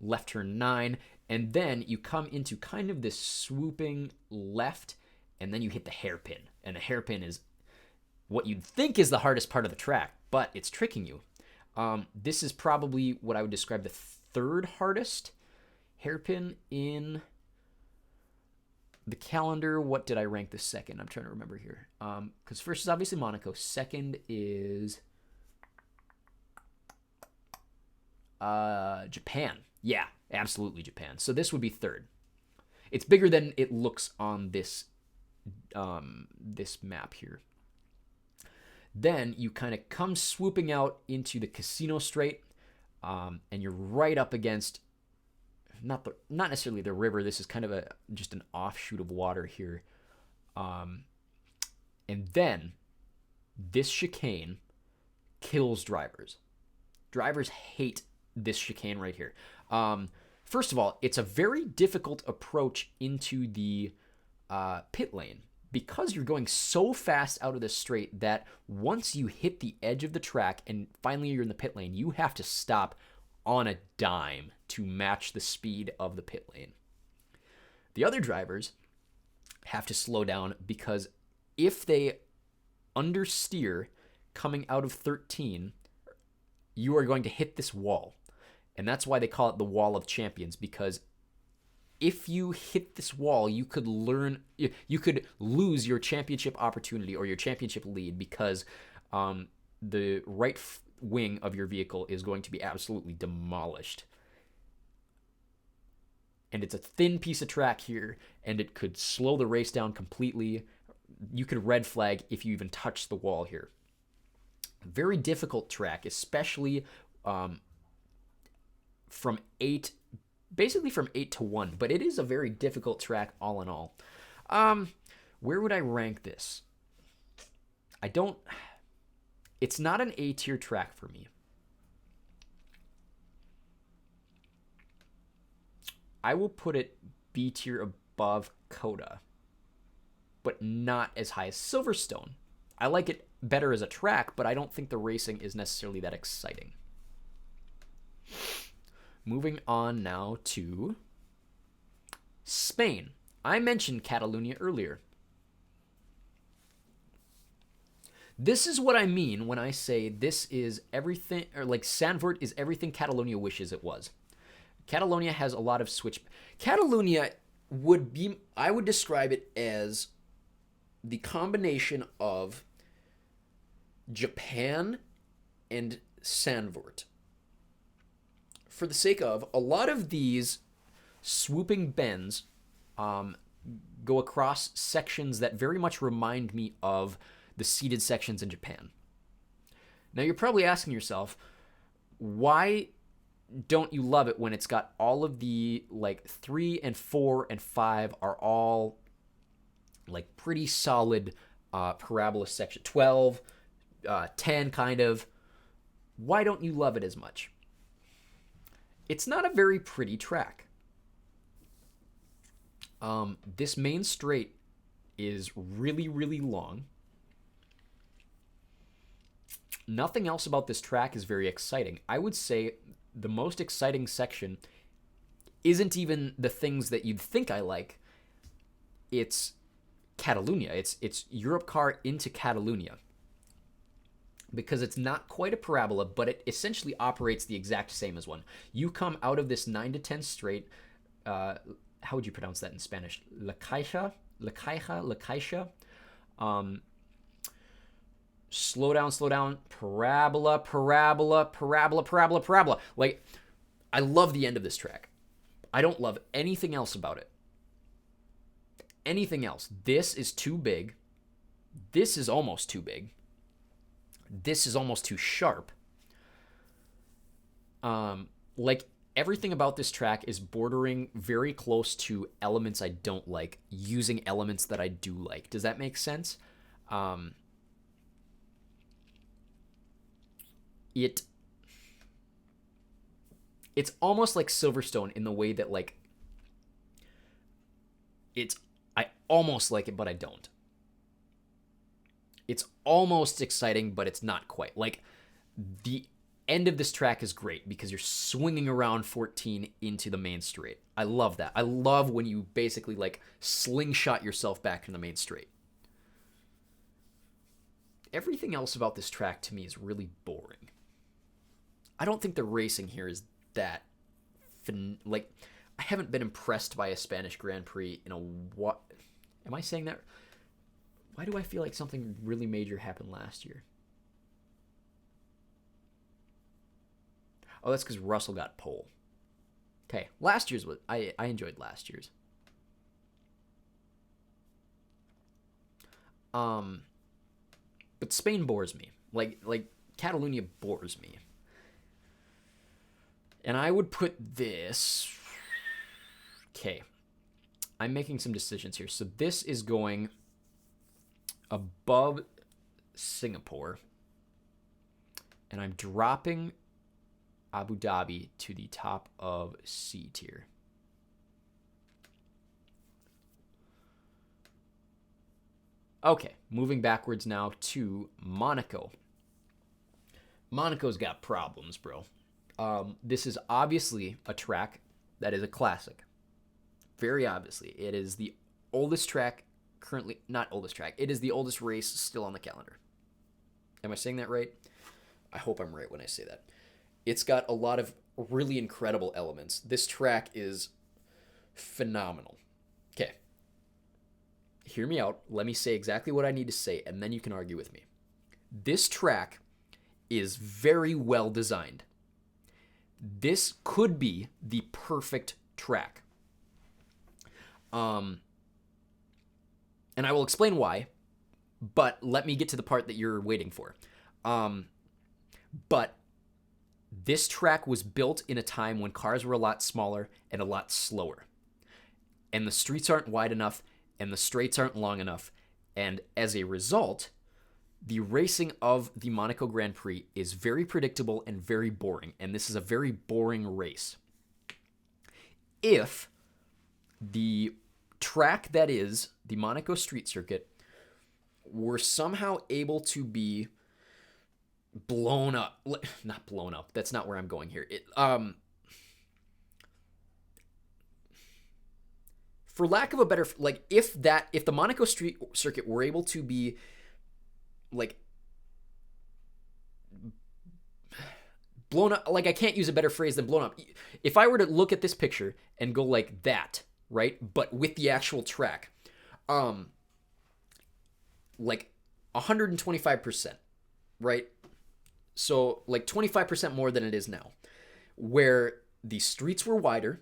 left turn 9, and then you come into kind of this swooping left, and then you hit the hairpin. And the hairpin is what you'd think is the hardest part of the track, but it's tricking you. This is probably what I would describe the third hardest hairpin in the calendar. What did I rank the second? I'm trying to remember here. Because first is obviously Monaco. Second is Japan. Yeah, absolutely Japan. So this would be third. It's bigger than it looks on this this map here. Then you kind of come swooping out into the Casino Straight, and you're right up against not necessarily the river. This is kind of just an offshoot of water here, and then this chicane kills drivers. Drivers hate this chicane right here. First of all, it's a very difficult approach into the pit lane, because you're going so fast out of the straight that once you hit the edge of the track and finally you're in the pit lane, you have to stop on a dime to match the speed of the pit lane. The other drivers have to slow down, because if they understeer coming out of 13, you are going to hit this wall. And that's why they call it the Wall of Champions, because if you hit this wall, you could lose your championship opportunity or your championship lead, because the right wing of your vehicle is going to be absolutely demolished. And it's a thin piece of track here, and it could slow the race down completely. You could red flag if you even touch the wall here. Very difficult track, especially from 8 to 1, but it is a very difficult track all in all. Where would I rank this? It's not an A tier track for me. I will put it B tier above Coda, but not as high as Silverstone. I like it better as a track, but I don't think the racing is necessarily that exciting. Moving on now to Spain. I mentioned Catalonia earlier. This is what I mean when I say this is everything, or like Zandvoort is everything Catalonia wishes it was. Catalonia has a lot of switch. Catalonia would be, I would describe it as the combination of Japan and Zandvoort. For the sake of, a lot of these swooping bends go across sections that very much remind me of the seated sections in Japan. Now you're probably asking yourself, why don't you love it when it's got all of the, like, 3 and 4 and 5 are all like pretty solid parabola section, 12, 10 kind of. Why don't you love it as much? It's not a very pretty track. This main straight is really, really long. Nothing else about this track is very exciting. I would say the most exciting section isn't even the things that you'd think I like. It's Catalunya. It's Europcar into Catalunya. Because it's not quite a parabola, but it essentially operates the exact same as one. You come out of this 9 to 10 straight. How would you pronounce that in Spanish? La Caixa. Slow down. Parabola. Like, I love the end of this track. I don't love anything else about it. Anything else. This is too big. This is almost too big. This is almost too sharp. Like, everything about this track is bordering very close to elements I don't like, using elements that I do like. Does that make sense? It's almost like Silverstone in the way that, like, I almost like it, but I don't. It's almost exciting, but it's not quite. Like, the end of this track is great because you're swinging around 14 into the main straight. I love that. I love when you basically, like, slingshot yourself back in the main straight. Everything else about this track to me is really boring. I don't think the racing here is that like, I haven't been impressed by a Spanish Grand Prix in a what? Am I saying that? Why do I feel like something really major happened last year? Oh, that's because Russell got pole. Okay, last year's was I enjoyed last year's. But Spain bores me. Like Catalunya bores me. And I would put this. Okay. I'm making some decisions here. So this is going above Singapore. And I'm dropping Abu Dhabi to the top of C tier. Okay, moving backwards now to Monaco. Monaco's got problems, bro. This is obviously a track that is a classic. Very obviously. It is the oldest track currently, not oldest track, it is the oldest race still on the calendar. Am I saying that right? I hope I'm right when I say that. It's got a lot of really incredible elements. This track is phenomenal. Okay. Hear me out. Let me say exactly what I need to say, and then you can argue with me. This track is very well designed. This could be the perfect track. And I will explain why, but let me get to the part that you're waiting for. But this track was built in a time when cars were a lot smaller and a lot slower. And the streets aren't wide enough, and the straights aren't long enough. And as a result, the racing of the Monaco Grand Prix is very predictable and very boring, and this is a very boring race. If the track that is the Monaco Street Circuit were somehow able to be blown up, not blown up, that's not where I'm going here. For lack of a better, like, if the Monaco Street Circuit were able to be, like, blown up. Like, I can't use a better phrase than blown up. If I were to look at this picture and go like that, right, but with the actual track, like 125%, right? So like 25% more than it is now, where the streets were wider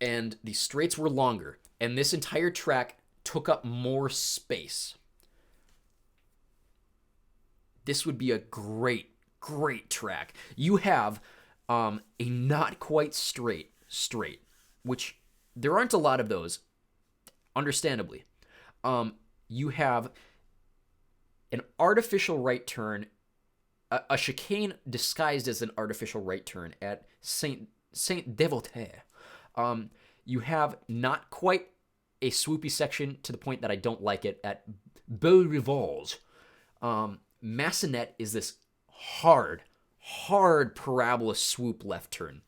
and the straights were longer, and this entire track took up more space. This would be a great track. You have a not quite straight, which there aren't a lot of those, understandably. You have an artificial right turn, a chicane disguised as an artificial right turn at Saint Devote. You have not quite a swoopy section to the point that I don't like it at Beau Rivals. Massenet is this hard parabola swoop left turn.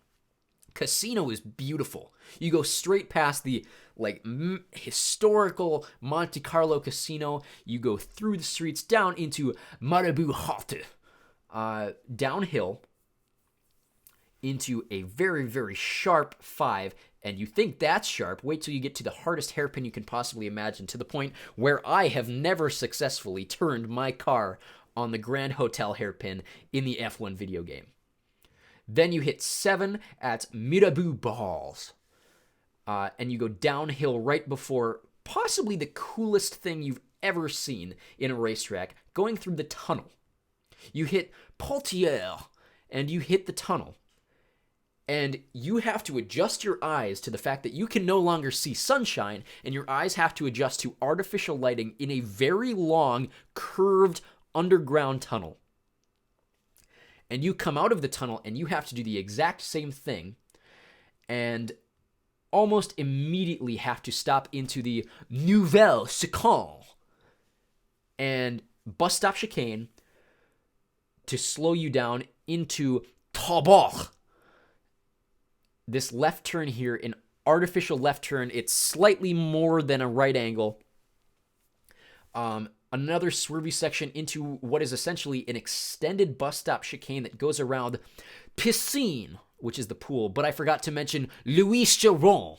Casino is beautiful. You go straight past the historical Monte Carlo Casino. You go through the streets down into Marabout Haute, downhill into a very sharp 5. And you think that's sharp, wait till you get to the hardest hairpin you can possibly imagine, to the point where I have never successfully turned my car on the Grand Hotel hairpin in the F1 video game. Then you hit 7 at Mirabeau Balls. And you go downhill right before possibly the coolest thing you've ever seen in a racetrack, going through the tunnel. You hit Poitiers, and you hit the tunnel. And you have to adjust your eyes to the fact that you can no longer see sunshine, and your eyes have to adjust to artificial lighting in a very long, curved, underground tunnel. And you come out of the tunnel, and you have to do the exact same thing, and almost immediately have to stop into the Nouvelle Chicane and bus stop chicane to slow you down into Taubach. This left turn here, an artificial left turn, it's slightly more than a right angle. Another swervy section into what is essentially an extended bus stop chicane that goes around Piscine, which is the pool, but I forgot to mention Louis Chiron,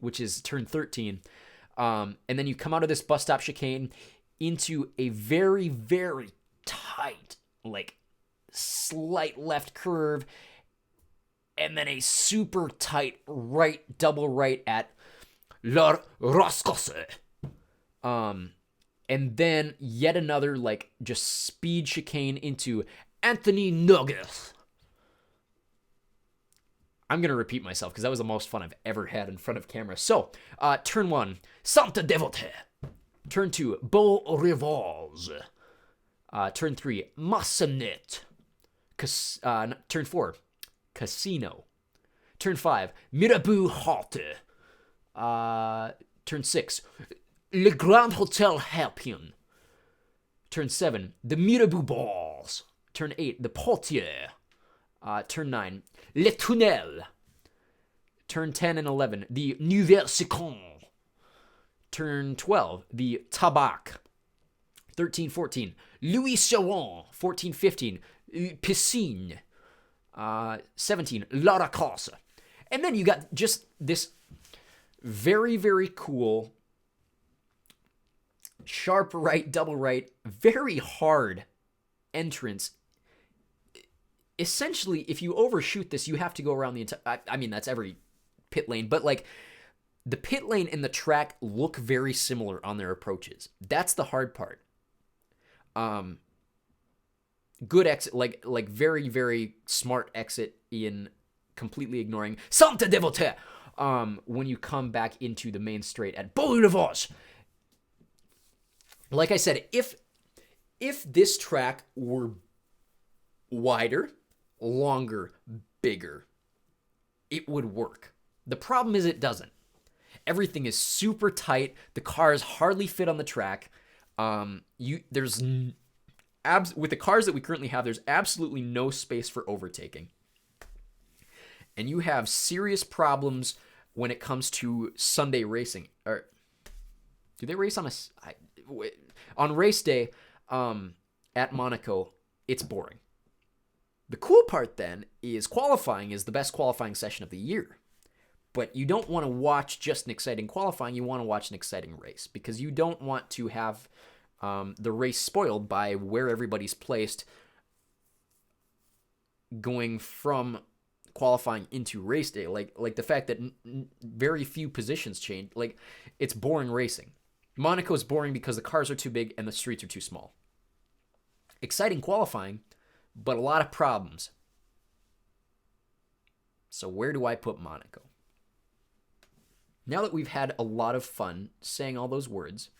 which is turn 13. And then you come out of this bus stop chicane into a very tight, slight left curve, and then a super tight right, double right at La Rascosse. And then yet another, just speed chicane into Anthony Nogues. I'm going to repeat myself because that was the most fun I've ever had in front of camera. So, turn 1, Santa Devote. Turn 2, Beau Rivals. Turn 3, Massenet. Turn 4, Casino. Turn 5, Mirabeau Haute. Turn 6, Le Grand Hotel Hairpin. Turn 7, the Mirabeau Balls. Turn 8, the Poitiers. Turn 9, Le Tunnel. Turn 10 and 11, the Nouvelle Chicane. Turn 12, the Tabac. 13, 14, Louis Chiron. 14, 15, Piscine. 17, La Racosse. And then you got just this very cool sharp right, double right, very hard entrance. Essentially, if you overshoot this, you have to go around the entire... I mean, that's every pit lane, but the pit lane and the track look very similar on their approaches. That's the hard part. Good exit, very smart exit in completely ignoring Santa Devote when you come back into the main straight at Beau Rivage. Like I said, if this track were wider, longer, bigger, it would work. The problem is it doesn't. Everything is super tight. The cars hardly fit on the track. With the cars that we currently have, there's absolutely no space for overtaking. And you have serious problems when it comes to Sunday racing. Or do they race on on race day at Monaco? It's boring. The cool part then is qualifying is the best qualifying session of the year. But you don't want to watch just an exciting qualifying. You want to watch an exciting race because you don't want to have the race spoiled by where everybody's placed going from qualifying into race day. Like the fact that very few positions change. Like, it's boring racing. Monaco is boring because the cars are too big and the streets are too small. Exciting qualifying, but a lot of problems. So where do I put Monaco? Now that we've had a lot of fun saying all those words,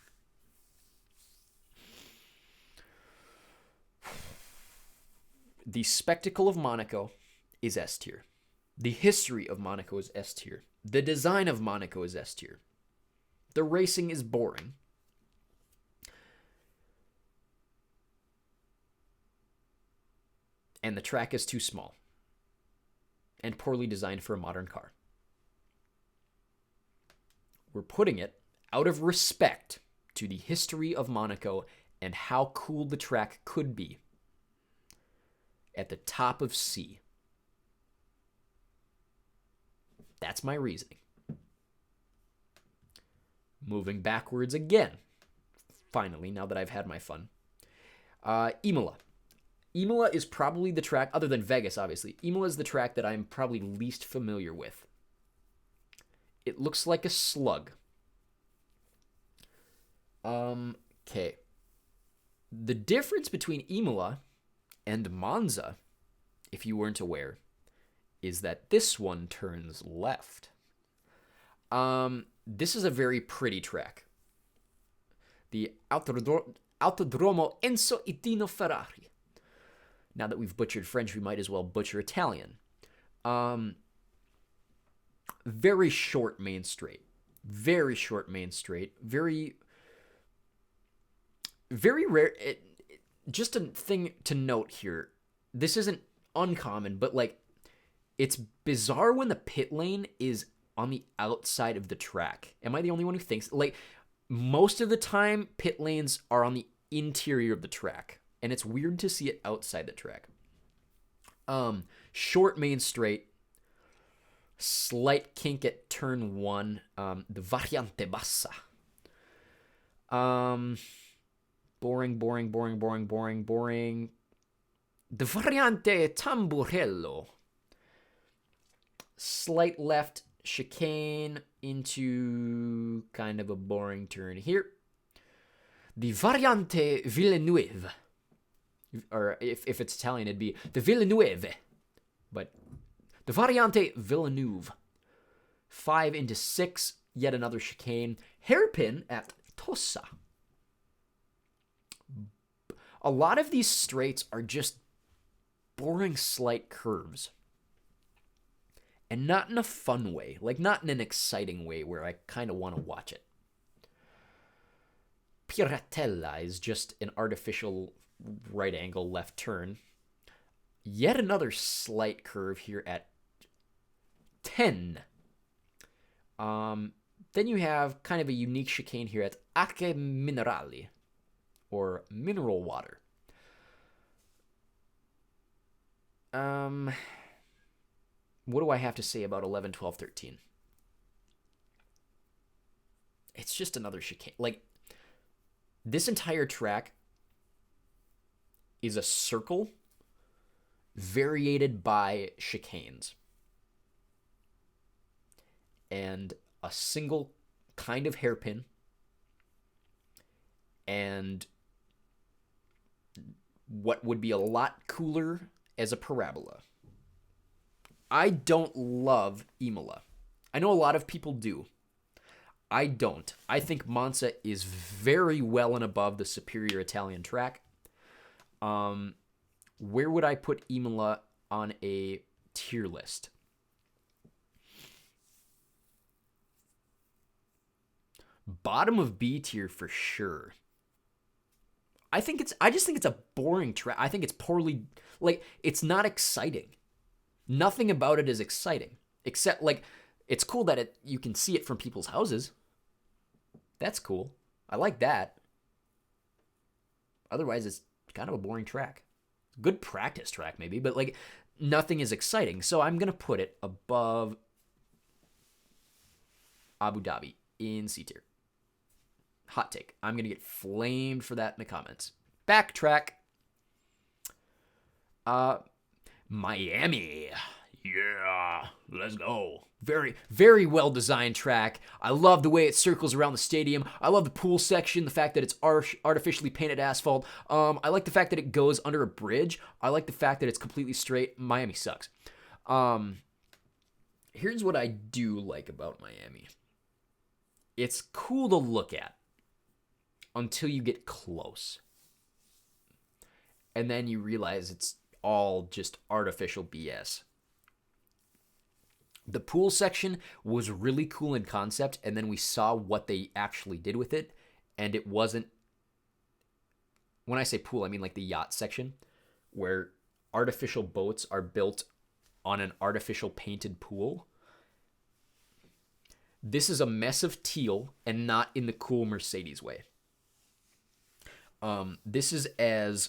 the spectacle of Monaco is S tier. The history of Monaco is S tier. The design of Monaco is S tier. The racing is boring. And the track is too small and poorly designed for a modern car. We're putting it out of respect to the history of Monaco and how cool the track could be at the top of C. That's my reasoning. Moving backwards again, finally, now that I've had my fun. Imola. Imola is probably the track, other than Vegas, obviously. Imola is the track that I'm probably least familiar with. It looks like a slug. Okay. The difference in Imola and Monza, if you weren't aware, is that this one turns left. This is a very pretty track. The Autodromo Enzo Itino Ferrari. Now that we've butchered French, we might as well butcher Italian. Very short main straight. Very short main straight. Very rare. Just a thing to note here. This isn't uncommon, but like, it's bizarre when the pit lane is on the outside of the track. Am I the only one who thinks? Like, most of the time, pit lanes are on the interior of the track, and it's weird to see it outside the track. Short main straight, slight kink at turn 1, the Variante Bassa. Boring. The Variante Tamburello. Slight left chicane into kind of a boring turn here. The Variante Villeneuve. Or if it's Italian, it'd be the Villeneuve. But the Variante Villeneuve. 5 into 6, yet another chicane. Hairpin at Tossa. A lot of these straights are just boring slight curves. And not in a fun way. Like, not in an exciting way where I kind of want to watch it. Piratella is just an artificial right angle left turn. Yet another slight curve here at 10. Then you have kind of a unique chicane here at Acque Minerali, or mineral water. What do I have to say about 11, 12, 13? It's just another chicane. Like, this entire track is a circle variated by chicanes. And a single kind of hairpin. And what would be a lot cooler as a parabola. I don't love Imola. I know a lot of people do. I don't. I think Monza is very well and above the superior Italian track. Where would I put Imola on a tier list? Bottom of B tier for sure. I just think it's a boring track. I think it's poorly, like, it's not exciting. Nothing about it is exciting. Except, like, it's cool that you can see it from people's houses. That's cool. I like that. Otherwise, it's kind of a boring track. Good practice track, maybe, but like nothing is exciting. So I'm going to put it above Abu Dhabi in C tier. Hot take. I'm going to get flamed for that in the comments. Backtrack. Miami. Yeah, let's go. Very, very well designed track. I love the way it circles around the stadium. I love the pool section, the fact that it's artificially painted asphalt. I like the fact that it goes under a bridge. I like the fact that it's completely straight. Miami sucks. Here's what I do like about Miami. It's cool to look at until you get close. And then you realize it's all just artificial BS. The pool section was really cool in concept, and then we saw what they actually did with it, and it wasn't... When I say pool, I mean like the yacht section, where artificial boats are built on an artificial painted pool. This is a mess of teal, and not in the cool Mercedes way. This is as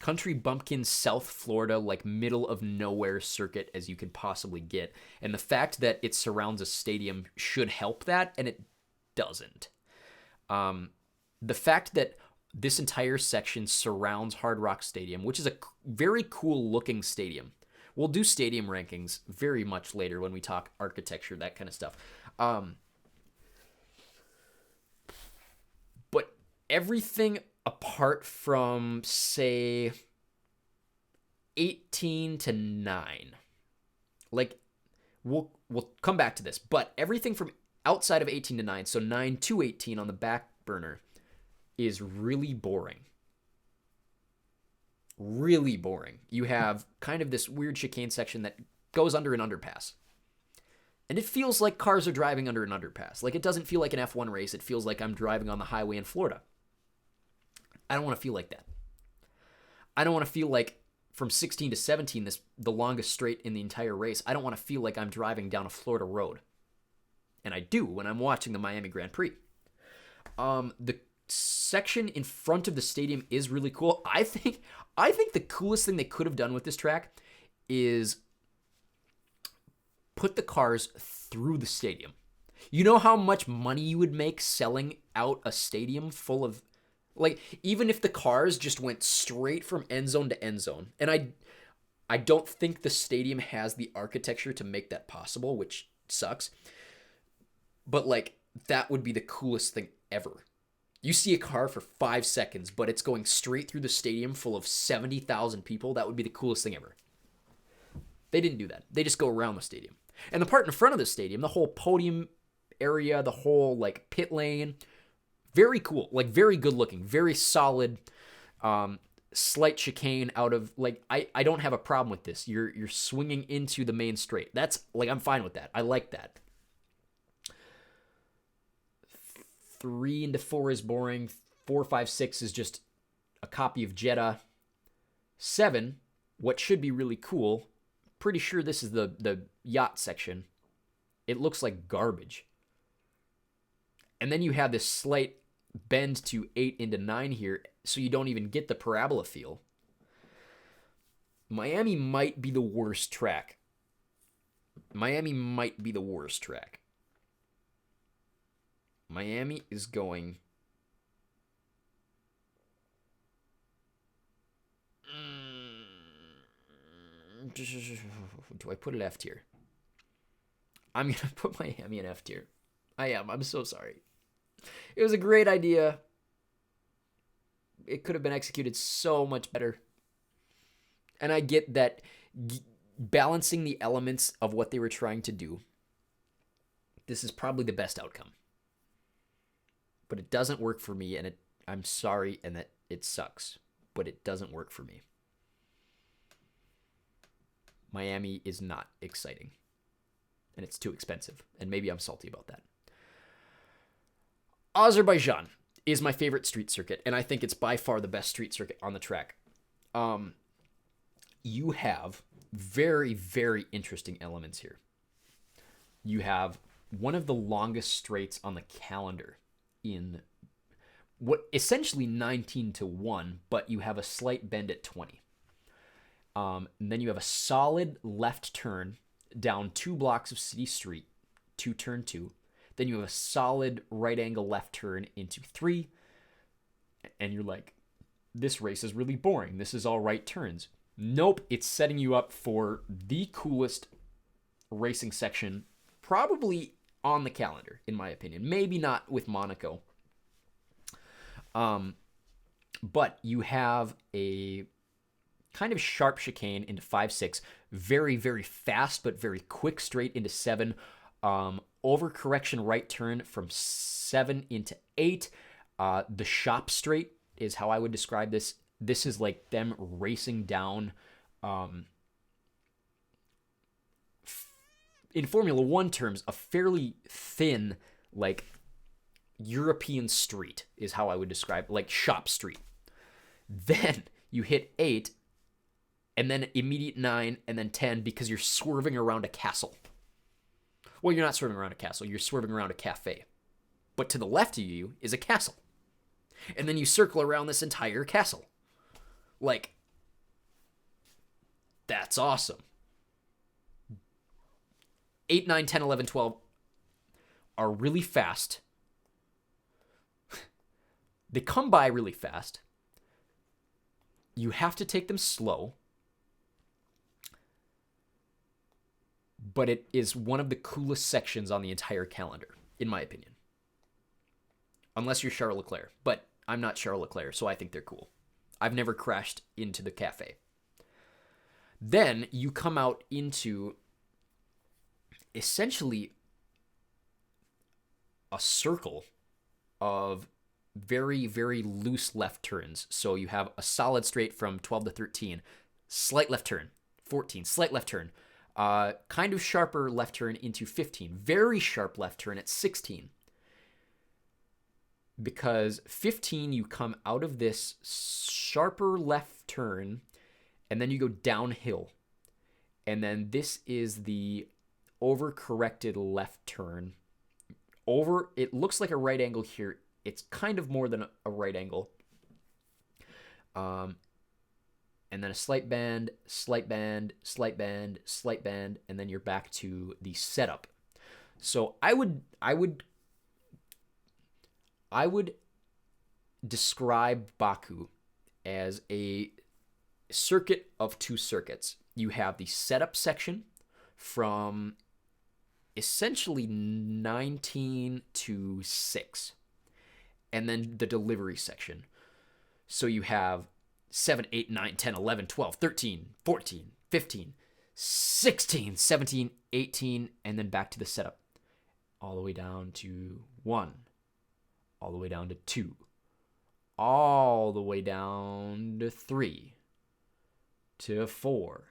country bumpkin South Florida, like middle of nowhere circuit as you can possibly get. And the fact that it surrounds a stadium should help that, and it doesn't. The fact that this entire section surrounds Hard Rock Stadium, which is a very cool looking stadium. We'll do stadium rankings very much later when we talk architecture, that kind of stuff. But everything apart from, say, 18 to 9. Like, we'll come back to this, but everything from outside of 18 to 9, so 9 to 18 on the back burner, is really boring. Really boring. You have kind of this weird chicane section that goes under an underpass. And it feels like cars are driving under an underpass. Like, it doesn't feel like an F1 race. It feels like I'm driving on the highway in Florida. I don't want to feel like that. I don't want to feel like from 16 to 17, the longest straight in the entire race, I don't want to feel like I'm driving down a Florida road. And I do when I'm watching the Miami Grand Prix. The section in front of the stadium is really cool. I think the coolest thing they could have done with this track is put the cars through the stadium. You know how much money you would make selling out a stadium full of... Like, even if the cars just went straight from end zone to end zone, and I don't think the stadium has the architecture to make that possible, which sucks, but, like, that would be the coolest thing ever. You see a car for 5 seconds, but it's going straight through the stadium full of 70,000 people. That would be the coolest thing ever. They didn't do that. They just go around the stadium. And the part in front of the stadium, the whole podium area, the whole, like, pit lane... Very cool, like very good looking, very solid, slight chicane out of, like, I don't have a problem with this. You're swinging into the main straight. That's, like, I'm fine with that. I like that. 3 into 4 is boring. 4, 5, 6 is just a copy of Jeddah. 7, what should be really cool, pretty sure this is the yacht section. It looks like garbage. And then you have this slight bend to 8 into 9 here, so you don't even get the parabola feel. Miami might be the worst track. Miami is going... Do I put it F tier? I'm going to put Miami in F tier. I am. I'm so sorry. It was a great idea. It could have been executed so much better. And I get that balancing the elements of what they were trying to do, this is probably the best outcome. But it doesn't work for me, and I'm sorry, and that it sucks. But it doesn't work for me. Miami is not exciting. And it's too expensive. And maybe I'm salty about that. Azerbaijan is my favorite street circuit, and I think it's by far the best street circuit on the track. You have very, very interesting elements here. You have one of the longest straights on the calendar in what essentially 19 to 1, but you have a slight bend at 20. And then you have a solid left turn down 2 blocks of City Street to turn 2. Then you have a solid right angle left turn into 3. And you're like, this race is really boring. This is all right turns. Nope, it's setting you up for the coolest racing section probably on the calendar, in my opinion. Maybe not with Monaco. But you have a kind of sharp chicane into 5-6, very, very fast, but very quick straight into 7. Overcorrection right turn from 7 into 8. The shop straight is how I would describe this. This is like them racing down, in Formula One terms, a fairly thin, like, European street is how I would describe, like shop street. Then you hit 8, and then immediate 9, and then 10 because you're swerving around a castle. Well, you're not swerving around a castle, you're swerving around a cafe. But to the left of you is a castle. And then you circle around this entire castle. Like, that's awesome. 8, 9, 10, 11, 12 are really fast. They come by really fast. You have to take them slow. But it is one of the coolest sections on the entire calendar, in my opinion. Unless you're Charles Leclerc. But I'm not Charles Leclerc, so I think they're cool. I've never crashed into the cafe. Then you come out into essentially a circle of very, very loose left turns. So you have a solid straight from 12 to 13, slight left turn, 14, slight left turn, kind of sharper left turn into 15, very sharp left turn at 16. Because 15, you come out of this sharper left turn, and then you go downhill. And then this is the overcorrected left turn. It looks like a right angle here. It's kind of more than a right angle. And then a slight bend, slight bend, slight bend, slight bend, and then you're back to the setup. So I would describe Baku as a circuit of 2 circuits. You have the setup section from essentially 19 to 6, and then the delivery section. So you have 7, 8, 9, 10, 11, 12, 13, 14, 15, 16, 17, 18, and then back to the setup. All the way down to 1. All the way down to 2. All the way down to 3. To 4.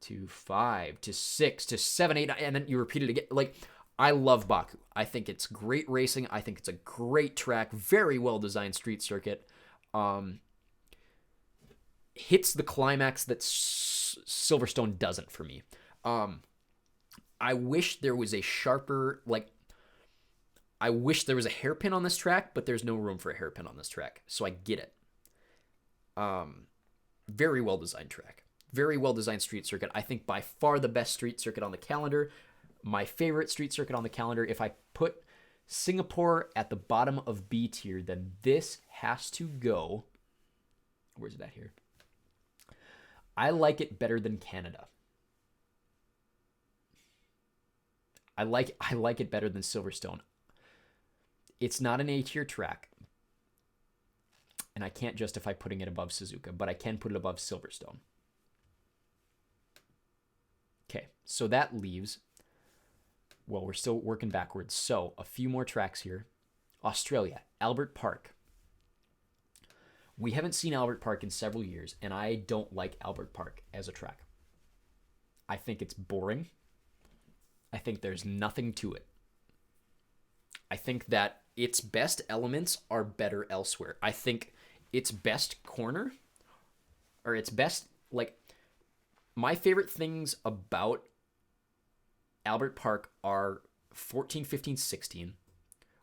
To 5. To 6. To 7, 8, and then you repeat it again. Like, I love Baku. I think it's great racing. I think it's a great track. Very well-designed street circuit. Hits the climax that Silverstone doesn't for me. I wish there was a sharper, I wish there was a hairpin on this track, but there's no room for a hairpin on this track. So I get it. Very well-designed track. Very well-designed street circuit. I think by far the best street circuit on the calendar. My favorite street circuit on the calendar. If I put Singapore at the bottom of B tier, then this has to go. Where's it at here? I like it better than Canada. I like it better than Silverstone. It's not an A-tier track, and I can't justify putting it above Suzuka, but I can put it above Silverstone. Okay, so that leaves, well, we're still working backwards. So a few more tracks here. Australia, Albert Park. We haven't seen Albert Park in several years, and I don't like Albert Park as a track. I think it's boring. I think there's nothing to it. I think that its best elements are better elsewhere. I think its best corner, or its best, my favorite things about Albert Park are 14, 15, 16,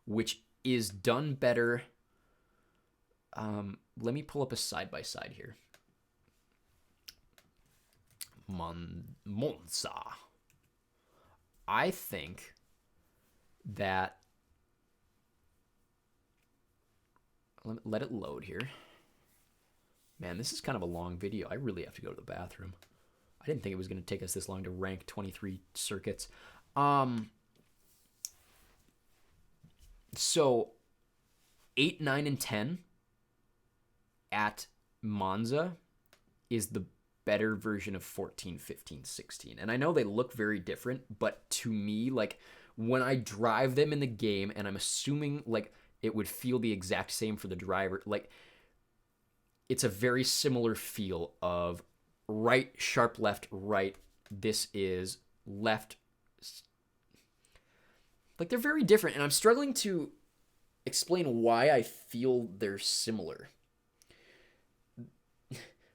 which is done better Let me pull up a side-by-side here. Monza. I think that... Let it load here. Man, this is kind of a long video. I really have to go to the bathroom. I didn't think it was going to take us this long to rank 23 circuits. So 8, 9, and 10 at Monza is the better version of 14, 15, 16. And I know they look very different, but to me, like, when I drive them in the game, and I'm assuming, like, it would feel the exact same for the driver, like, it's a very similar feel of right, sharp left, right. This is left. Like, they're very different, and I'm struggling to explain why I feel they're similar.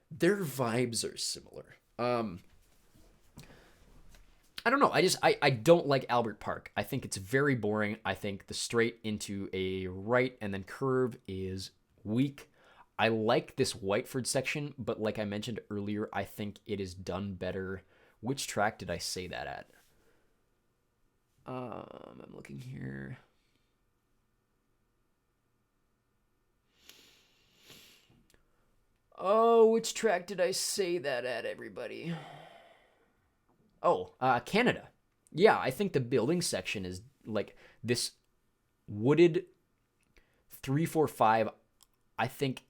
Their vibes are similar. I don't know. I don't like Albert Park. I think it's very boring. I think the straight into a right and then curve is weak. I like this Whiteford section, but like I mentioned earlier, I think it is done better. Which track did I say that at? I'm looking here. Oh, which track did I say that at, everybody? Oh, Canada. Yeah, I think the building section is like this wooded 345. I think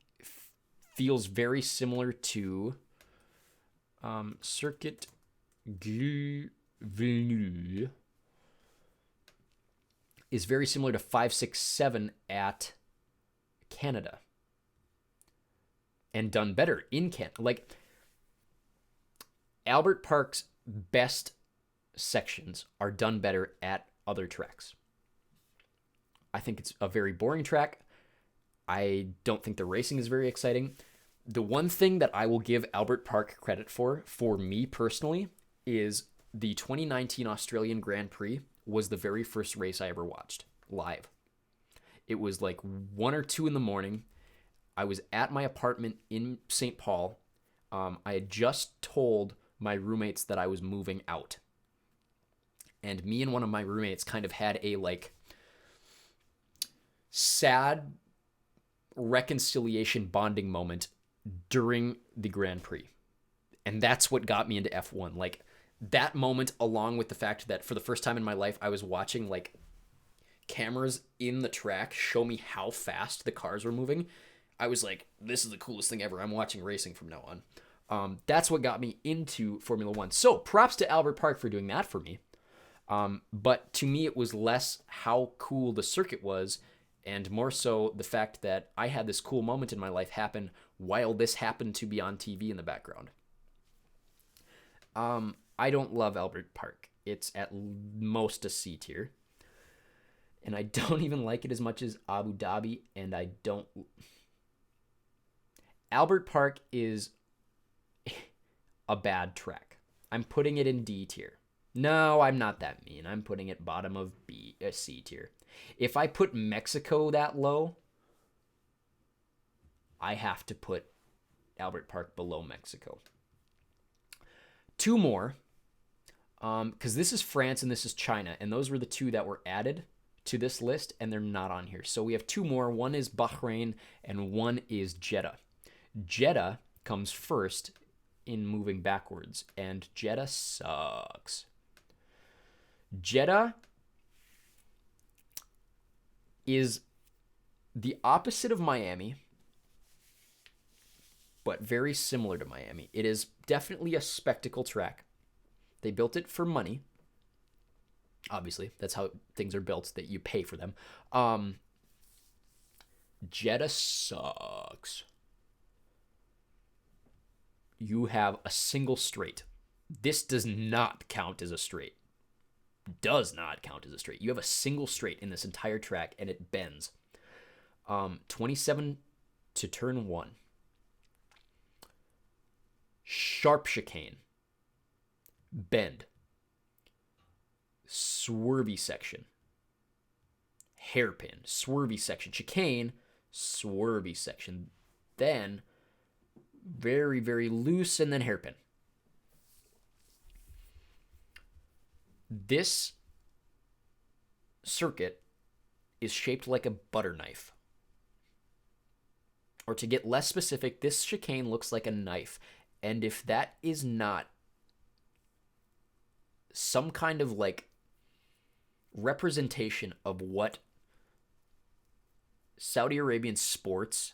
feels very similar to Circuit du Villeneuve. Is very similar to 567 at Canada. And done better in Canada. Like, Albert Park's best sections are done better at other tracks. I think it's a very boring track. I don't think the racing is very exciting. The one thing that I will give Albert Park credit for me personally, is the 2019 Australian Grand Prix was the very first race I ever watched live. It was like 1 or 2 in the morning. I was at my apartment in St. Paul. I had just told my roommates that I was moving out. And me and one of my roommates kind of had a like sad reconciliation bonding moment during the Grand Prix. And that's what got me into F1. Like, that moment, along with the fact that for the first time in my life, I was watching like cameras in the track show me how fast the cars were moving. I was like, this is the coolest thing ever. I'm watching racing from now on. That's what got me into Formula One. So props to Albert Park for doing that for me. But to me, it was less how cool the circuit was, and more so the fact that I had this cool moment in my life happen while this happened to be on TV in the background. I don't love Albert Park. It's at most a C tier. And I don't even like it as much as Abu Dhabi, and I don't... Albert Park is a bad track. I'm putting it in D tier. No, I'm not that mean. I'm putting it bottom of C tier. If I put Mexico that low, I have to put Albert Park below Mexico. 2 more, because this is France and this is China, and those were the 2 that were added to this list, and they're not on here. So we have 2 more. One is Bahrain, and one is Jeddah. Jeddah comes first in moving backwards, and Jeddah sucks. Jeddah is the opposite of Miami, but very similar to Miami. It is definitely a spectacle track. They built it for money. Obviously, that's how things are built, that you pay for them. Jeddah sucks. You have a single straight. This does not count as a straight. Does not count as a straight. You have a single straight in this entire track, and it bends. 27 to turn 1. Sharp chicane. Bend. Swervy section. Hairpin. Swervy section. Chicane. swervy section, then very, very loose, and then hairpin. This circuit is shaped like a butter knife. Or to get less specific, this chicane looks like a knife. And if that is not some kind of like representation of what Saudi Arabian sports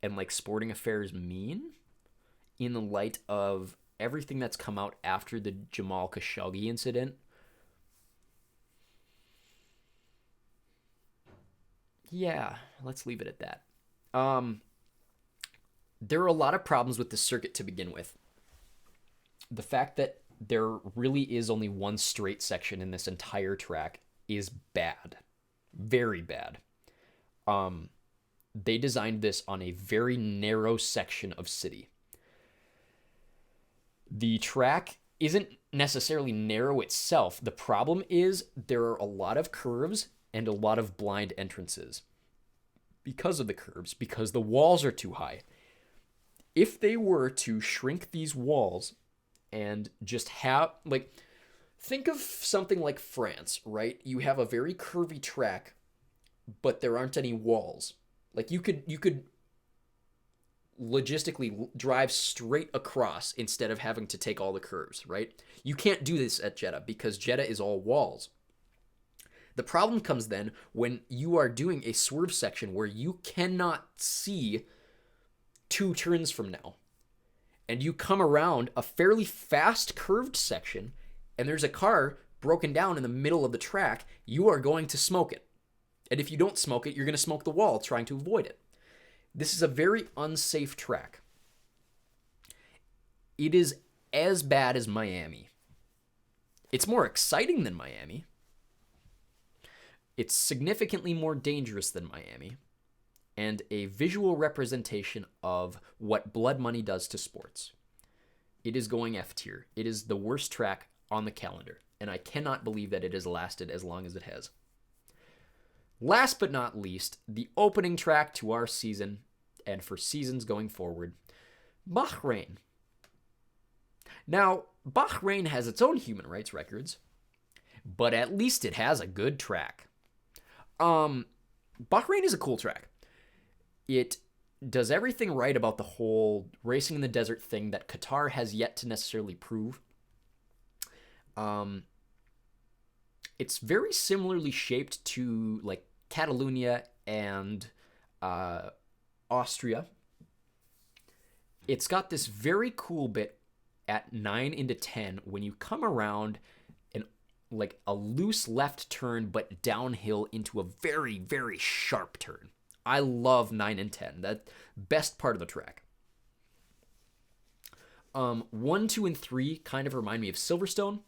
and like sporting affairs mean in the light of everything that's come out after the Jamal Khashoggi incident, yeah, let's leave it at that. There are a lot of problems with this circuit to begin with. The fact that there really is only one straight section in this entire track is bad. Very bad. They designed this on a very narrow section of city. The track isn't necessarily narrow itself. The problem is there are a lot of curves and a lot of blind entrances because of the curves, because the walls are too high. If they were to shrink these walls and just have, like, think of something like France, right? You have a very curvy track, but there aren't any walls. Like, you could logistically drive straight across instead of having to take all the curves, right? You can't do this at Jeddah because Jeddah is all walls. The problem comes then when you are doing a swerve section where you cannot see 2 turns from now. And you come around a fairly fast curved section and there's a car broken down in the middle of the track, you are going to smoke it. And if you don't smoke it, you're going to smoke the wall trying to avoid it. This is a very unsafe track. It is as bad as Miami. It's more exciting than Miami. It's significantly more dangerous than Miami. And a visual representation of what blood money does to sports. It is going F tier. It is the worst track on the calendar. And I cannot believe that it has lasted as long as it has. Last but not least, the opening track to our season, and for seasons going forward, Bahrain. Now, Bahrain has its own human rights records, but at least it has a good track. Bahrain is a cool track. It does everything right about the whole racing in the desert thing that Qatar has yet to necessarily prove. It's very similarly shaped to like Catalonia and Austria. It's got this very cool bit at 9 into 10 when you come around and like a loose left turn but downhill into a very, very sharp turn. I love 9 and 10. That best part of the track. 1, 2, and 3 kind of remind me of Silverstone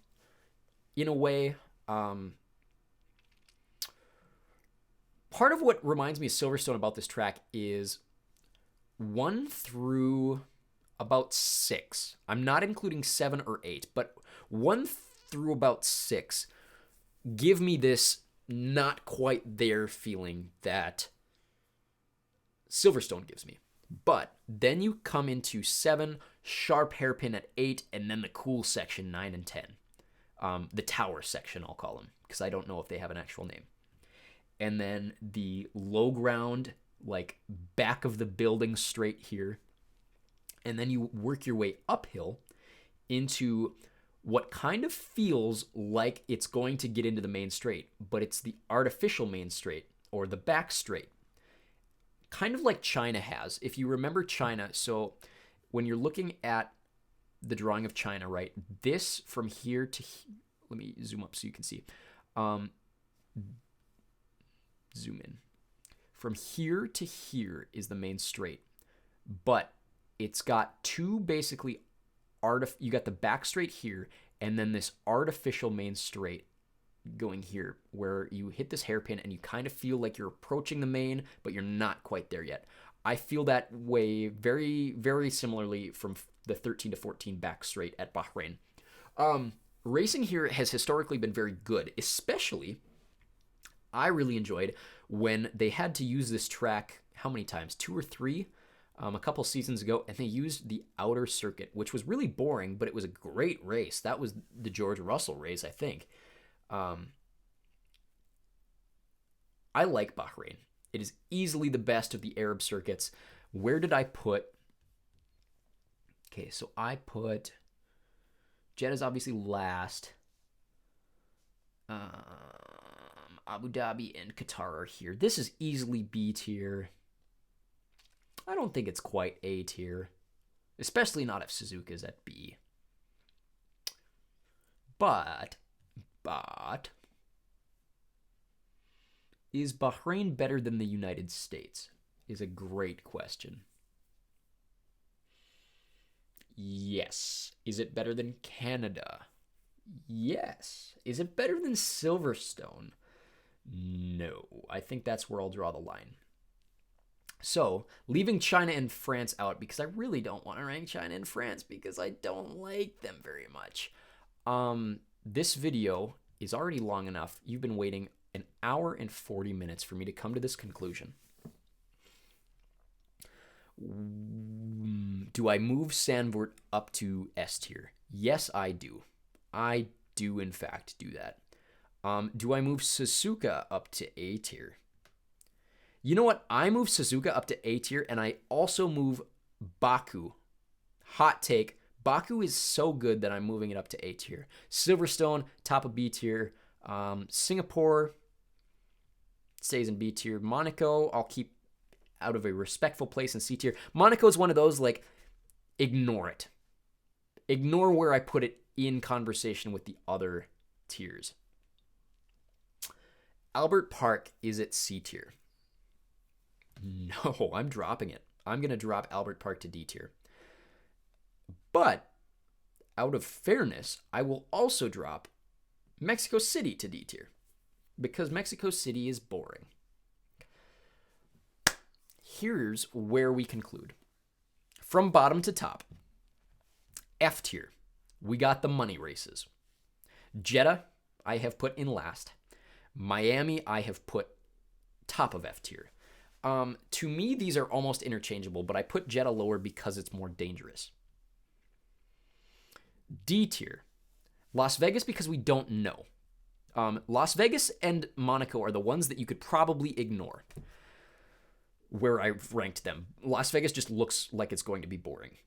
in a way. Part of what reminds me of Silverstone about this track is 1 through about 6. I'm not including 7 or 8, but 1 through about 6 give me this not quite there feeling that Silverstone gives me. But then you come into 7, sharp hairpin at 8, and then the cool section 9 and 10. The tower section, I'll call them, because I don't know if they have an actual name. And then the low ground, like back of the building straight here. And then you work your way uphill into what kind of feels like it's going to get into the main straight, but it's the artificial main straight or the back straight. Kind of like China has. If you remember China, so when you're looking at the drawing of China, right, this from here to let me zoom up so you can see. Zoom in. From here to here is the main straight, but it's got 2 basically you got the back straight here and then this artificial main straight going here where you hit this hairpin and you kind of feel like you're approaching the main, but you're not quite there yet. I feel that way very, very similarly from the 13 to 14 back straight at Bahrain. Racing here has historically been very good, especially I really enjoyed when they had to use this track, how many times? 2 or 3? A couple seasons ago, and they used the outer circuit, which was really boring, but it was a great race. That was the George Russell race, I think. I like Bahrain. It is easily the best of the Arab circuits. Where did I put? Okay, so I put Jeddah's obviously last. Abu Dhabi and Qatar are here. This is easily B tier. I don't think it's quite A tier, especially not if Suzuka's at B. But, is Bahrain better than the United States? Is a great question. Yes. Is it better than Canada? Yes. Is it better than Silverstone? No. I think that's where I'll draw the line. So, leaving China and France out, because I really don't want to rank China and France because I don't like them very much. This video is already long enough. You've been waiting an hour and 40 minutes for me to come to this conclusion. Do I move Zandvoort up to S tier? Yes, I do. I do, in fact, do that. Do I move Suzuka up to A tier? You know what? I move Suzuka up to A tier, and I also move Baku. Hot take. Baku is so good that I'm moving it up to A tier. Silverstone, top of B tier. Singapore stays in B tier. Monaco, I'll keep out of a respectful place in C tier. Monaco is one of those, like, ignore it. Ignore where I put it in conversation with the other tiers. Albert Park is at C tier. No, I'm dropping it. I'm going to drop Albert Park to D tier. But out of fairness, I will also drop Mexico City to D tier because Mexico City is boring. Here's where we conclude. From bottom to top, F tier, we got the money races. Jeddah, I have put in last. Miami, I have put top of F tier. To me, these are almost interchangeable, but I put Jeddah lower because it's more dangerous. D tier, Las Vegas because we don't know. Las Vegas and Monaco are the ones that you could probably ignore where I've ranked them. Las Vegas just looks like it's going to be boring.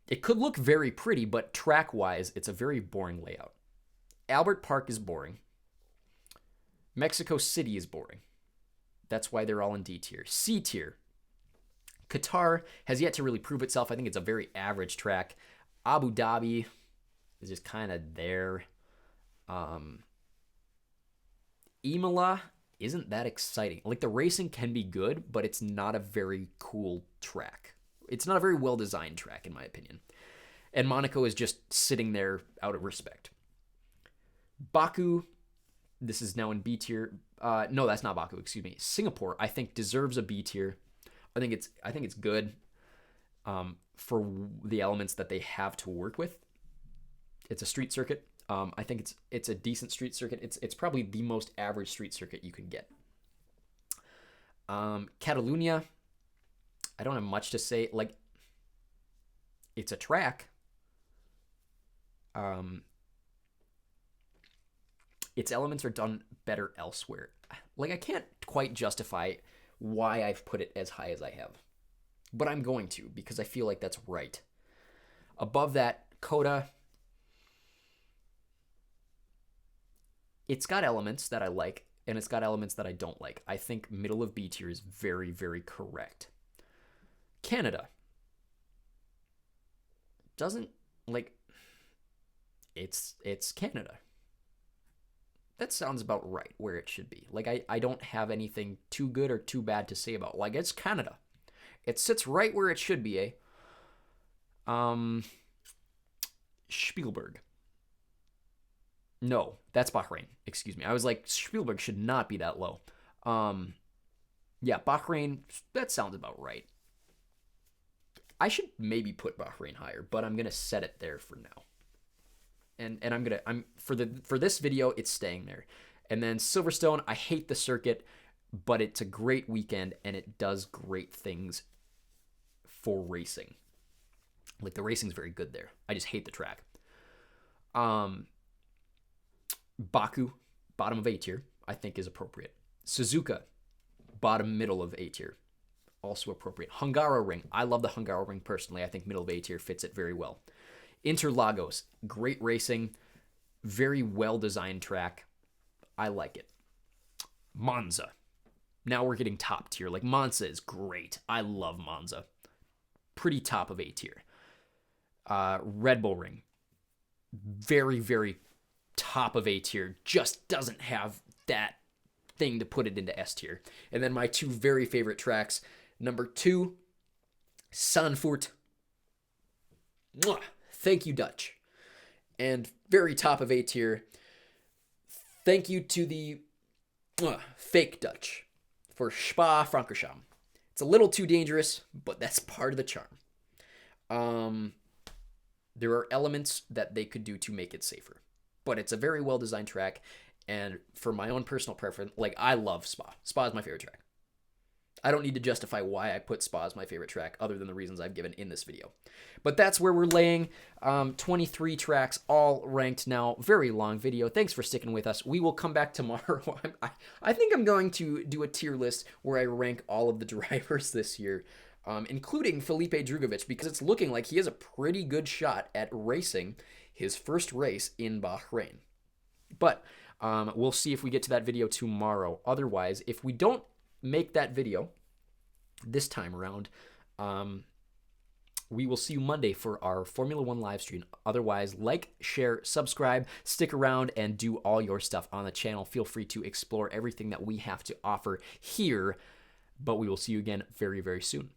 It could look very pretty, but track-wise, it's a very boring layout. Albert Park is boring. Mexico City is boring. That's why they're all in D tier. C tier. Qatar has yet to really prove itself. I think it's a very average track. Abu Dhabi is just kind of there. Imola isn't that exciting. Like, the racing can be good, but it's not a very cool track. It's not a very well-designed track, in my opinion. And Monaco is just sitting there out of respect. Baku, this is now in B tier. No, that's not Baku, excuse me. Singapore, I think, deserves a B tier. I think it's good for the elements that they have to work with. It's a street circuit. I think it's a decent street circuit. It's probably the most average street circuit you can get. Catalunya, I don't have much to say. Like, it's a track. Its elements are done better elsewhere. Like, I can't quite justify why I've put it as high as I have, but I'm going to because I feel like that's right. Above that, Coda. It's got elements that I like, and it's got elements that I don't like. I think middle of B tier is very, very correct. Canada doesn't, like, it's Canada. That sounds about right where it should be. Like, I don't have anything too good or too bad to say about it. Like, it's Canada. It sits right where it should be, eh? Spielberg. No, that's Bahrain. Excuse me. I was like, Spielberg should not be that low. Yeah, Bahrain, that sounds about right. I should maybe put Bahrain higher, but I'm gonna set it there for now. And I'm for this video, it's staying there. And then Silverstone, I hate the circuit, but it's a great weekend and it does great things for racing. Like the racing's very good there. I just hate the track. Baku, bottom of A tier, I think is appropriate. Suzuka, bottom middle of A tier, also appropriate. Hungaroring, I love the Hungaroring personally. I think middle of A tier fits it very well. Interlagos, great racing, very well designed track. I like it. Monza, now we're getting top tier. Like Monza is great. I love Monza. Pretty top of A tier. Red Bull Ring, very, very top of A tier. Just doesn't have that thing to put it into S tier. And then my two very favorite tracks. Number 2, Zandvoort. Mwah! Thank you, Dutch. And very top of A tier. Thank you to the fake Dutch for Spa-Francorchamps. It's a little too dangerous, but that's part of the charm. There are elements that they could do to make it safer, but it's a very well-designed track, and for my own personal preference, like, I love Spa. Spa is my favorite track. I don't need to justify why I put Spa as my favorite track other than the reasons I've given in this video. But that's where we're laying. 23 tracks, all ranked now. Very long video. Thanks for sticking with us. We will come back tomorrow. I think I'm going to do a tier list where I rank all of the drivers this year, including Felipe Drugovich, because it's looking like he has a pretty good shot at racing his first race in Bahrain. But we'll see if we get to that video tomorrow. Otherwise, if we don't make that video this time around, we will see you Monday for our Formula One live stream. Otherwise, like, share, subscribe, stick around, and do all your stuff on the channel. Feel free to explore everything that we have to offer here, but we will see you again very, very soon.